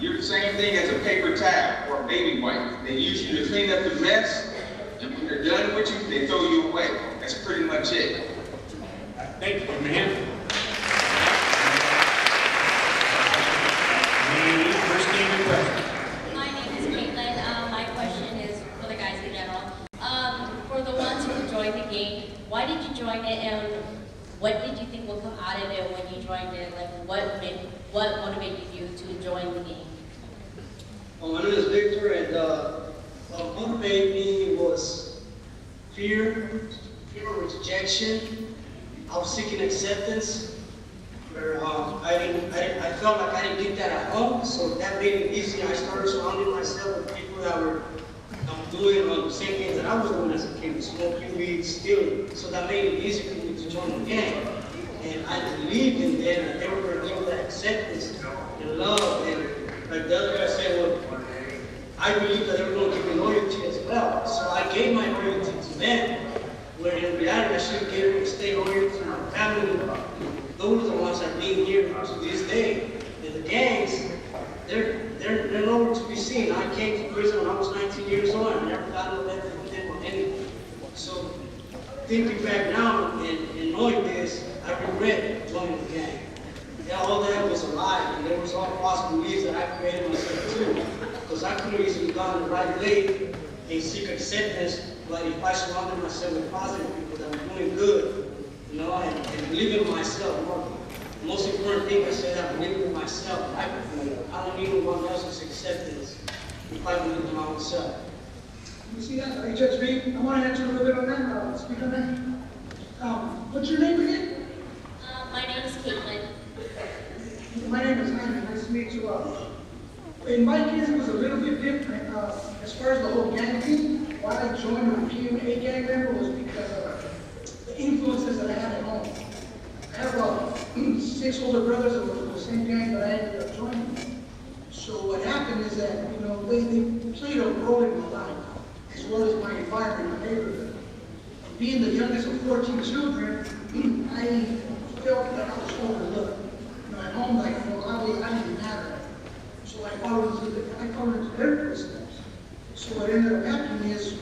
you're the same thing as a paper towel or a baby wipe. They use you to clean up the mess. And when they're done with you, they throw you away. That's pretty much it. Thank you, man. First name and question. My name is Caitlin. My question is for the guys in general. For the ones who joined the gang, why did you join it, and what did you think will come out of it when you joined it? Like, what motivated you to join the gang? Well, my name is Victor, and what motivated me was fear of rejection. I was seeking acceptance, where I felt like I didn't get that at home, so that made it easy. I started surrounding myself with people that were doing the same things that I was doing as a kid, smoking weed, stealing. So that made it easy for me to join the gang. And I believed in them, that they were going to give that acceptance and love. And like the other guy said, well, I believed that they were going to give me loyalty as well. So I gave my loyalty to them, where in reality I should stay loyal to my family. Those are the ones that being here to this day. And the gangs, they're nowhere to be seen. I came to prison when I was 19 years old. I never got no letter from them or anything. So thinking back now and knowing this, regret joining the gang. Yeah, all that was a lie, and there was all false beliefs that I created myself too. Because I could have easily gone the right way and seek acceptance, but if I surrounded myself with positive people that were doing good, you know, and believing in myself more. The most important thing I said, I believe in myself. I don't need anyone else's acceptance if I believe in my own self. You see that? Hey, Judge Reed, I want to answer a little bit on that. Speak on that. What's your name again? My name is Caitlin. My name is Henry. Nice to meet you. In my case, it was a little bit different. As far as the whole gang thing, why I joined or became a gang member was because of the influences that I had at home. I have 6 older brothers that were from the same gang that I ended up joining. So what happened is that, you know, they played a role in my life, as well as my environment, my neighborhood. And being the youngest of 14 children, I felt that I was overlooked. You know, at home, like, you know, I didn't matter. So I followed into their footsteps. So what ended up happening is,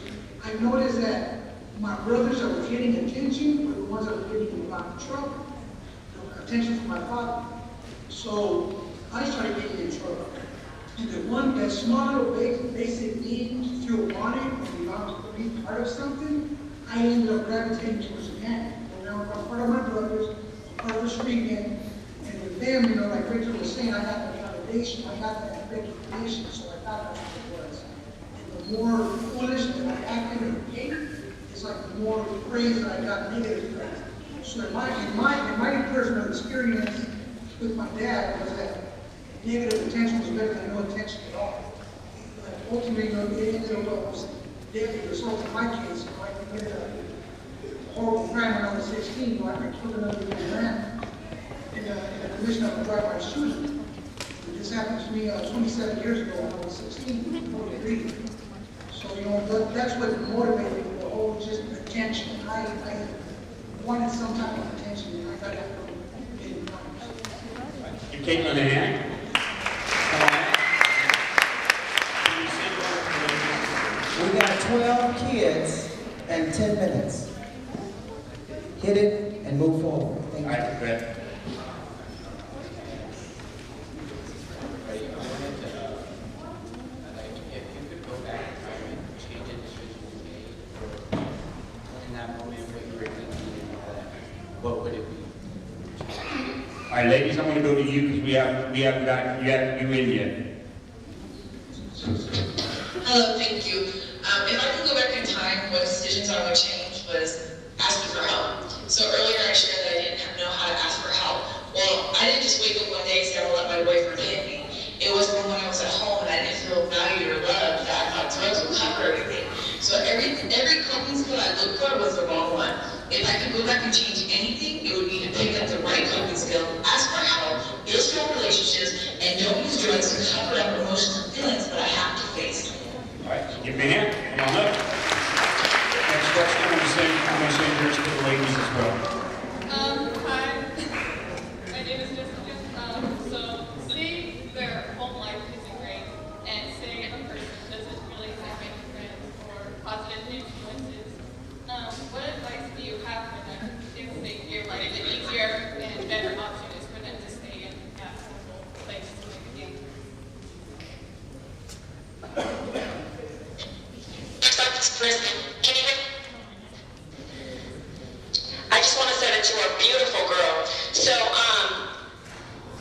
I noticed that my brothers that were getting attention were the ones that were getting in a lot of trouble. Attention from my father. So I started getting in trouble. And that small little basic need to feel wanted and belong to be part of something, I ended up gravitating towards the gang. And now I'm part of my brothers, I'm part of the street gang, and with them, you know, like Rachel was saying, I got that validation, I got that recognition, so I thought that's what it was. And the more foolish that I acted and behaved, it's like the more praise that I got, negative praise. So in my personal experience with my dad was that negative attention was better than no attention at all. But ultimately, you know, it ended up what was the result of my case. You know, I committed a horrible crime when I was 16. You know, I killed another young man in the commission of a drive-by shooting. This happened to me 27 years ago when I was 16, 43. So, you know, that's what motivated me, the whole just attention. I wanted some type of attention, and I got it from getting crimes. Give Caitlin a hand. We got 12 kids and 10 minutes. Hit it and move forward. Thank you. All right, good. What would it be? All right, ladies, I'm going to go to you because we haven't got you in yet. Hello, thank you. If I could go back in time, what decisions I would change was asking for help. So earlier I shared that I didn't know how to ask for help. Well, I didn't just wake up one day and say I will let my boyfriend hit me. It was when I was at home and I didn't feel valued or loved that I thought drugs would cover everything. So every coping skill I looked for was the wrong one. If I could go back and change anything, it would be to pick up the right coping skill, ask for help, build strong relationships, and don't use drugs to cover up emotional feelings that I have to face. All right, give me a hand. Come on up. Next question, I'm going to send yours to the ladies as well. Hi. My name is Jessica. So, say their home life isn't great, and say a person doesn't really have any friends or positive influences, what advice do you have for them if they feel like the easier and better option is for them to stay in that horrible place to make a game? I just want to say that you are a beautiful girl. So,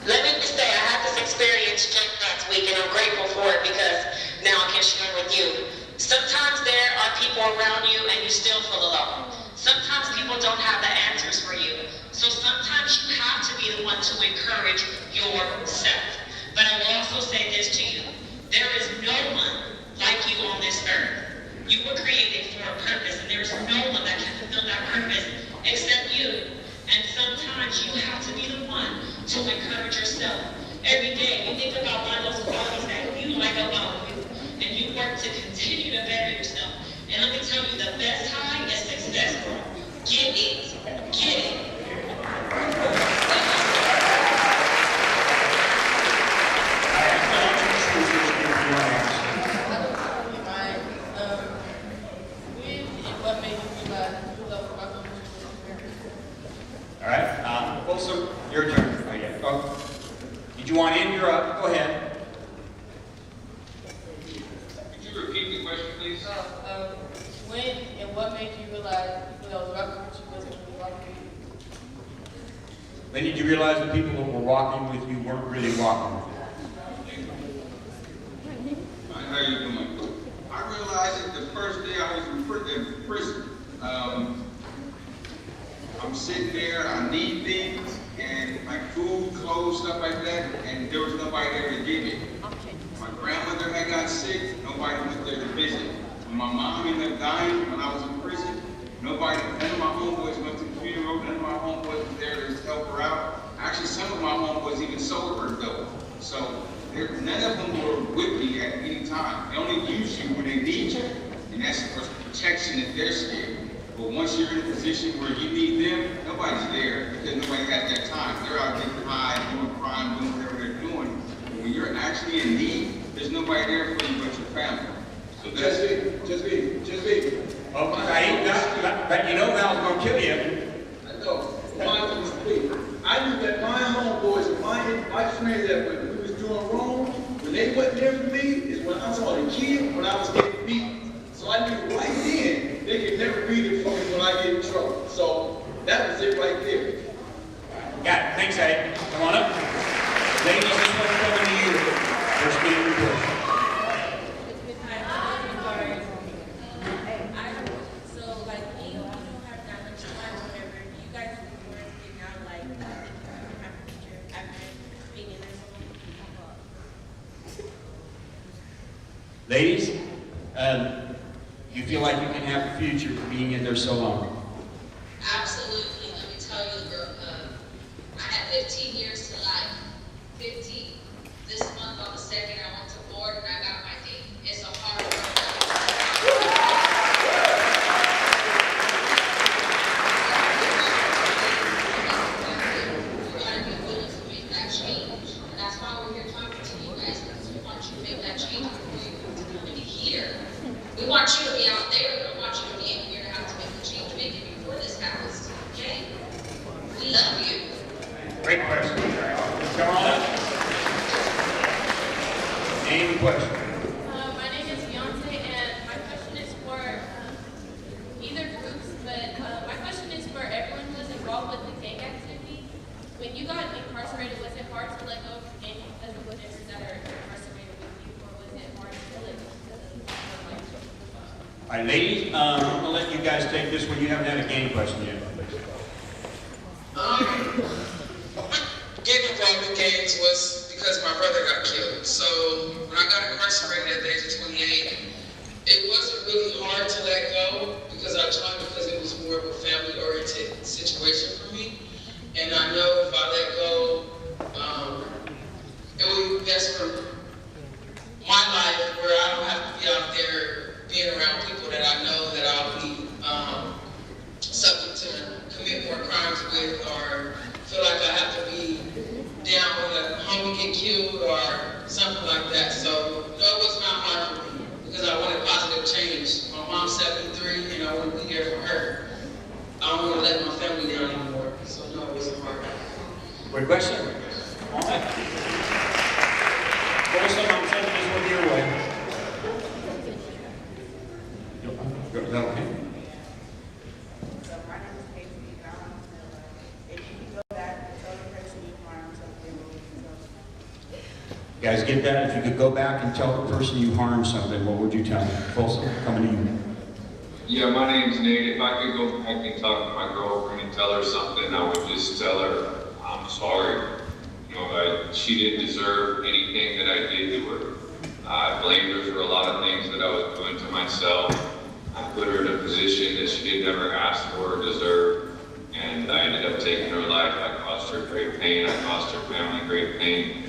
let me just say I had this experience just last week, and I'm grateful for it because now I can share with you. Sometimes there are people around you and you still feel alone. Sometimes people don't have the answers for you. So sometimes you have to be the one to encourage yourself. But I will also say this to you. There is no one like you on this earth. You were created for a purpose, and there is no one that can fulfill that purpose except you. And sometimes you have to be the one to encourage yourself. Every day, you think about one of those qualities that you like about you, and you work to continue to better yourself. And let me tell you, the best high is success, girl. Get it. Get it. All right. made you realize people that was rocking with you wasn't really rocking with you? When did you realize the people that were walking with you weren't really walking with you? How you doing? I realized it the first day I was in prison. I'm sitting there, I need things, and like food, clothes, stuff like that, and there was nobody there to give it. My grandmother had got sick, nobody was there to visit. When my mom ended up dying when I was in prison, none of my homeboys went to the funeral, none of my homeboys was there to help her out. Actually, some of my homeboys even sold her dope. So none of them were with me at any time. They only use you when they need you, and that's for protection if they're scared. But once you're in a position where you need them, nobody's there because nobody has that time. They're out getting high, doing crime, doing whatever they're doing. But when you're actually in need, there's nobody there for you but your family. So that's it. Just be. Oh, but you know Val's gonna kill you. I know. I knew that my homeboys and my friends that when we was doing wrong, when they wasn't there for me, is when I saw the kid when I was getting beat. So I knew right then they could never be there for me when I get in trouble. So that was it right there. Got it. Thanks, Eddie. Come on up. Ladies, this one's coming to you. First meeting report. Ladies, you feel like you can have a future for being in there so long? Absolutely. Let me tell you, girl, I had 15 years to life. 15. This month on the 2nd, I went to board and I got my date. It's a hard work. You gotta be willing to make that change. And that's why we're here talking to you guys, because we want you to make that change before you come to community here. We want you to be out there. We don't want you to be in here to have to make the change. Make it before this happens. Okay? We love you. Great question. Come on up. Any question? My name is Beyonce, and my question is for either groups, but my question is for everyone who was involved with the gang activity. When you got incarcerated, was it hard to let go of any of the witnesses that are incarcerated with you, or was it hard to let go of All right, ladies, I'm going to let you guys take this one. You haven't had a game question yet. Getting involved in gangs was because my brother got killed. So when I got incarcerated at the age of 28, it wasn't really hard to let go because I joined because it was more of a family-oriented situation for me. And I know if I let go, it would be best for my life where I don't have to be out there being around people that I know that I'll be subject to commit more crimes with, or feel like I have to be down when a homie get killed or something like that. So no, it was not hard for me because I wanted positive change. My mom's 73 and I want to be here for her. I don't want to let my family down anymore. So no, it wasn't hard. Great question. All right. Folsom, I'm sending this one your way. Is that okay? You guys get that? If you could go back and tell the person you harmed something, what would you tell them? Folsom, coming to you. Yeah, my name's Nate. If I could go back and talk to my girlfriend and tell her something, I would just tell her, I'm sorry. You know, she didn't deserve anything that I did to her. I blamed her for a lot of things that I was doing to myself. I put her in a position that she didn't ever ask for or deserve. And I ended up taking her life. I caused her great pain. I caused her family great pain.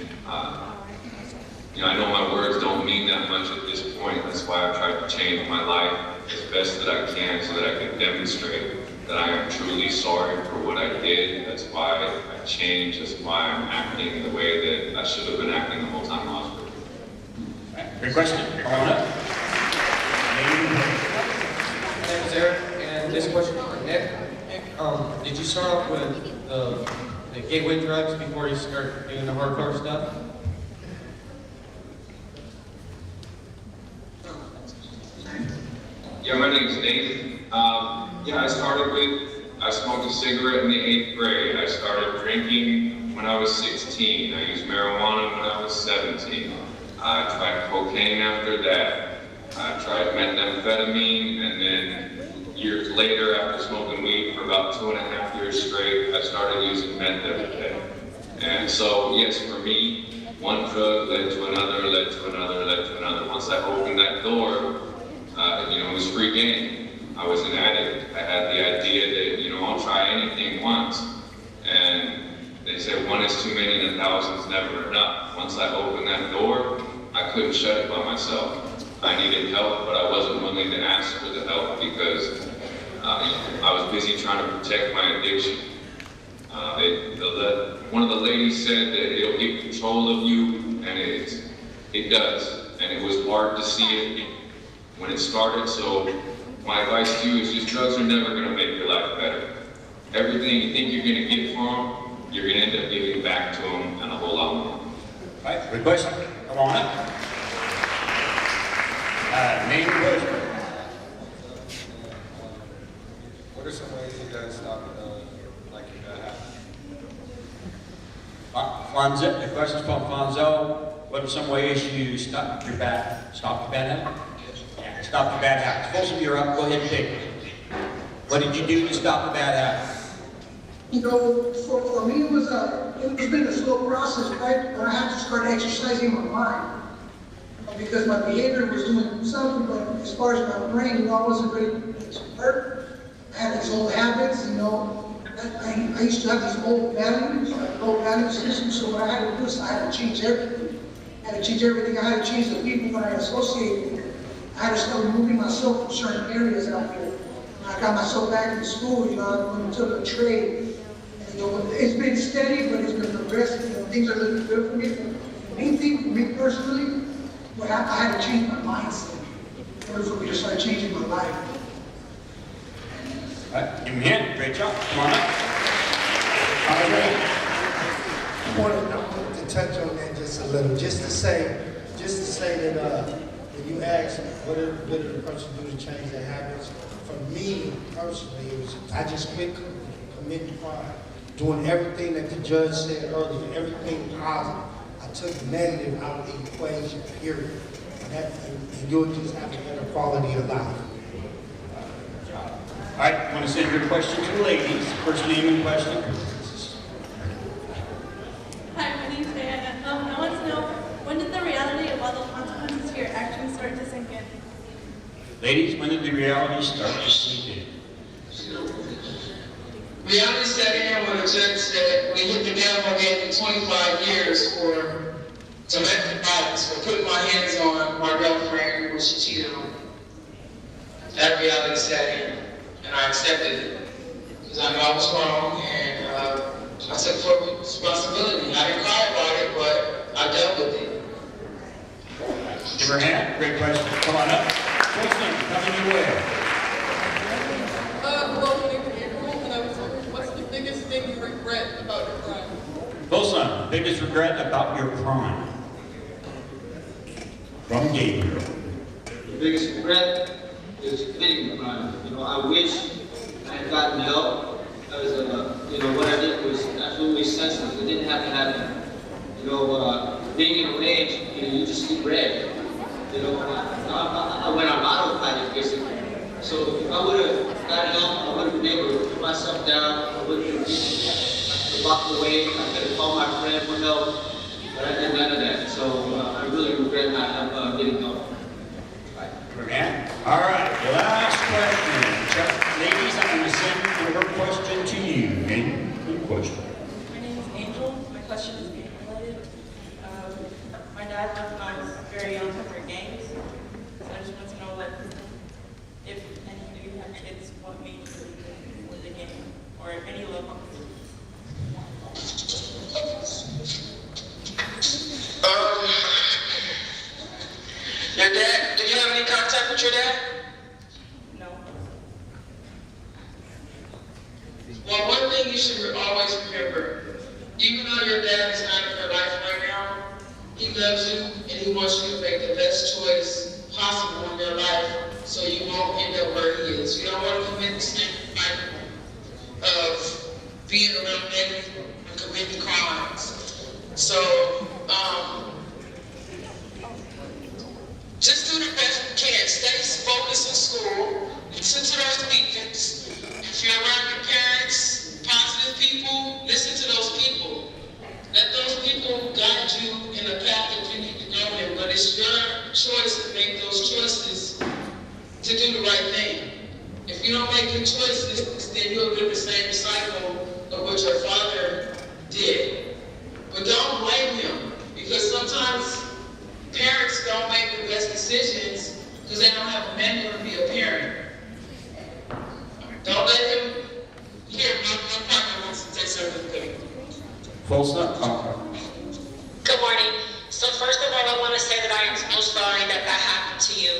You know, I know my words don't mean that much at this point. That's why I've tried to change my life as best that I can so that I can demonstrate that I am truly sorry for what I did. That's why I changed. That's why I'm acting the way that I should have been acting the whole time I was with her. Great question. Come on up. My name is Eric, and this question is for Nick. Did you start off with the gateway drugs before you start doing the hardcore stuff? Yeah, my name's Nate. Yeah, I smoked a cigarette in the 8th grade. I started drinking when I was 16. I used marijuana when I was 17. I tried cocaine after that. I tried methamphetamine, and then years later, after smoking weed for about 2.5 years straight, I started using meth every day. And so, yes, for me, one drug led to another, led to another, led to another. Once I opened that door, it was free game. I was an addict. I had the idea that, I'll try anything once. And they said one is too many and 1,000's never enough. Once I opened that door, I couldn't shut it by myself. I needed help, but I wasn't willing to ask for the help because I was busy trying to protect my addiction. One of the ladies said that it'll get control of you, and it does. And it was hard to see it when it started, so my advice to you is just drugs are never going to make your life better. Everything you think you're going to get from them, you're going to end up giving back to them and a whole lot more. All right, good question. Come on up. Name and question. What are some ways you guys stop like your bad habits? The question's from Fonzo. What are some ways you stop your bad habit? Stop your bad habits. Folsom, you're up. Go ahead and take it. What did you do to stop the bad habits? For me, it's been a slow process, right? But I had to start exercising my mind. Because my behavior was doing something, but as far as my brain, I wasn't ready to work. I had these old habits, I used to have these old values, low value system, so what I had to do is I had to change everything. I had to change everything. I had to change the people that I associated with. I had to start removing myself from certain areas out there. When I got myself back in school, I went into the trade. And, it's been steady, but it's been progressive. Things are looking good for me. The main thing for me personally, I had to change my mindset in order for me to start changing my life. All right, give me a hand. Great job. Come on up. I wanted to touch on that just a little, just to say that when you ask what did a person do to change their habits, for me personally, I just quit committing crime, doing everything that the judge said earlier, everything positive. I took negative out of the equation, period. And you'll just have a better quality of life. All right, I want to send your question to the ladies. First name and question. Hi, my name's Diana. I want to know, when did the reality of all the consequences here actually start to sink in? Ladies, when did the reality start to sink in? Reality set in when the judge said, when he hit the gavel, gave me 25 years for domestic violence, for putting my hands on my girlfriend when she cheated on me. That reality set in, and I accepted it. Because I knew I was wrong, and I took full responsibility. I didn't cry about it, but I dealt with it. Give her a hand. Great question. Come on up. Wilson, coming your way. Hello, my name is April, and I was wondering, what's the biggest thing you regret about your crime? Wilson, biggest regret about your crime? From Gabriel. The biggest regret is committing the crime. I wish I had gotten help because, what I did was absolutely senseless. It didn't have to happen. Being in a rage, you just get red. I went on autopilot, basically. So if I would have gotten help, I would have been able to put myself down. I would have walked away. I could have called my friend for help, but I did none of that. So I really regret not getting help. All right, the last question. Ladies, I'm going to send her question to you. Name and question. My name is Angel. My question is gang related. My dad left when I was very young for gangs. So I just want to know, if any of you have kids, what made you with the gang, or any level. Your dad, did you have any contact with your dad? No. Well, one thing you should always remember, even though your dad is not in your life right now, he loves you and he wants you to make the best choice possible in your life so you won't end up where he is. You don't want to listen to those teachers. If you're around your parents, positive people, listen to those people. Let those people guide you in the path that you need to go in, but it's your choice to make those choices to do the right thing. If you don't make good choices, then you'll do the same cycle of what your father did. But don't blame him, because sometimes parents don't make the best decisions because they don't have a mentor to be a parent. Don't let him hear my partner wants to say something to me. Full stop. Good morning. So first of all, I want to say that I am so sorry that that happened to you.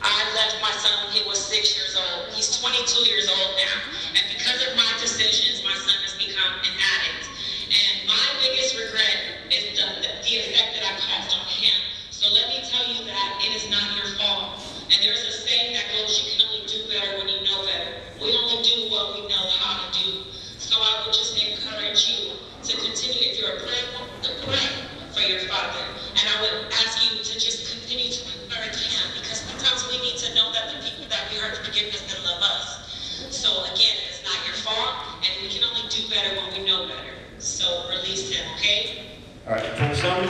I left my son when he was 6 years old. He's 22 years old now. And because of my decisions, my son has become an addict. And my biggest regret is the effect that I caused on him. So let me tell you that it is not your fault. And there's a saying that goes, you can only do better when you know better. We only do what we know how to do. So I would just encourage you to continue, if you're a prayer woman, to pray for your father. And I would ask you to just continue to encourage him, because sometimes we need to know that the people that we hurt forgive us and love us. So again, it's not your fault, and we can only do better when we know better. So release him, okay? All right, full stop.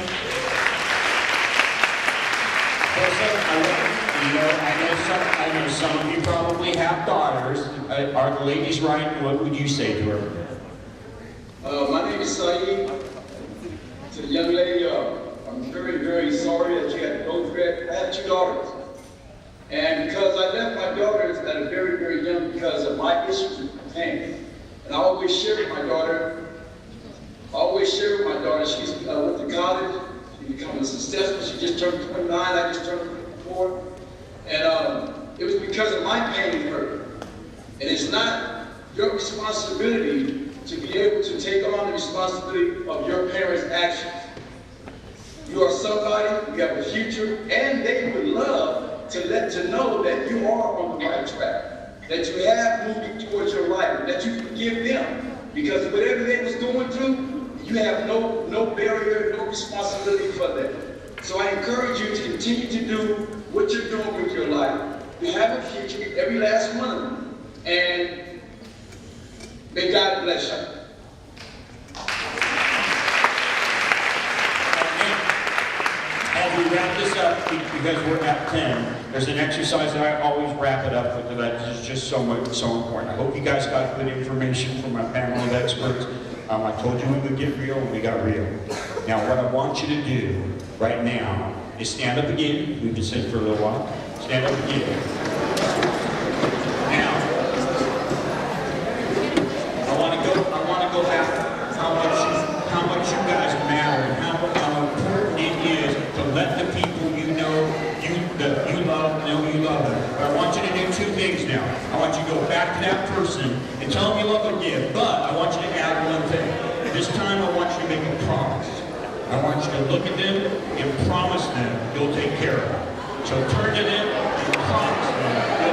I know some of you probably have daughters. Are the ladies right? What would you say to her? My name is Saeed. To the young lady, I'm very, very sorry that you had to go through that. I have 2 daughters. And because I left my daughters at a very, very young, because of my issues with pain. And I always share with my daughter, she's went to college, she became successful, she just turned 29, I just turned 24. And it was because of my pain and hurt. And it's not your responsibility to be able to take on the responsibility of your parents' actions. You are somebody, you have a future, and they would love to know that you are on the right track, that you have moving towards your life, that you forgive them, because whatever they was going through, you have no barrier, no responsibility for them. So I encourage you to continue to do what you're doing with your life. You have a future, every last one of them, and may God bless you. As we wrap this up, because we're at 10, there's an exercise that I always wrap it up with that is just so important. I hope you guys got good information from my panel of experts. I told you we would get real, and we got real. Now, what I want you to do right now is stand up again. We've been sitting for a little while. Stand up again. Now, I want to go back how much you guys matter and how important it is to let the people you know you love them. But I want you to do 2 things now. I want you to go back to that person and tell them you love them again. But I want you to add one thing. This time I want you to make a promise. I want you to look at them and promise them you'll take care of them. So turn to them and promise them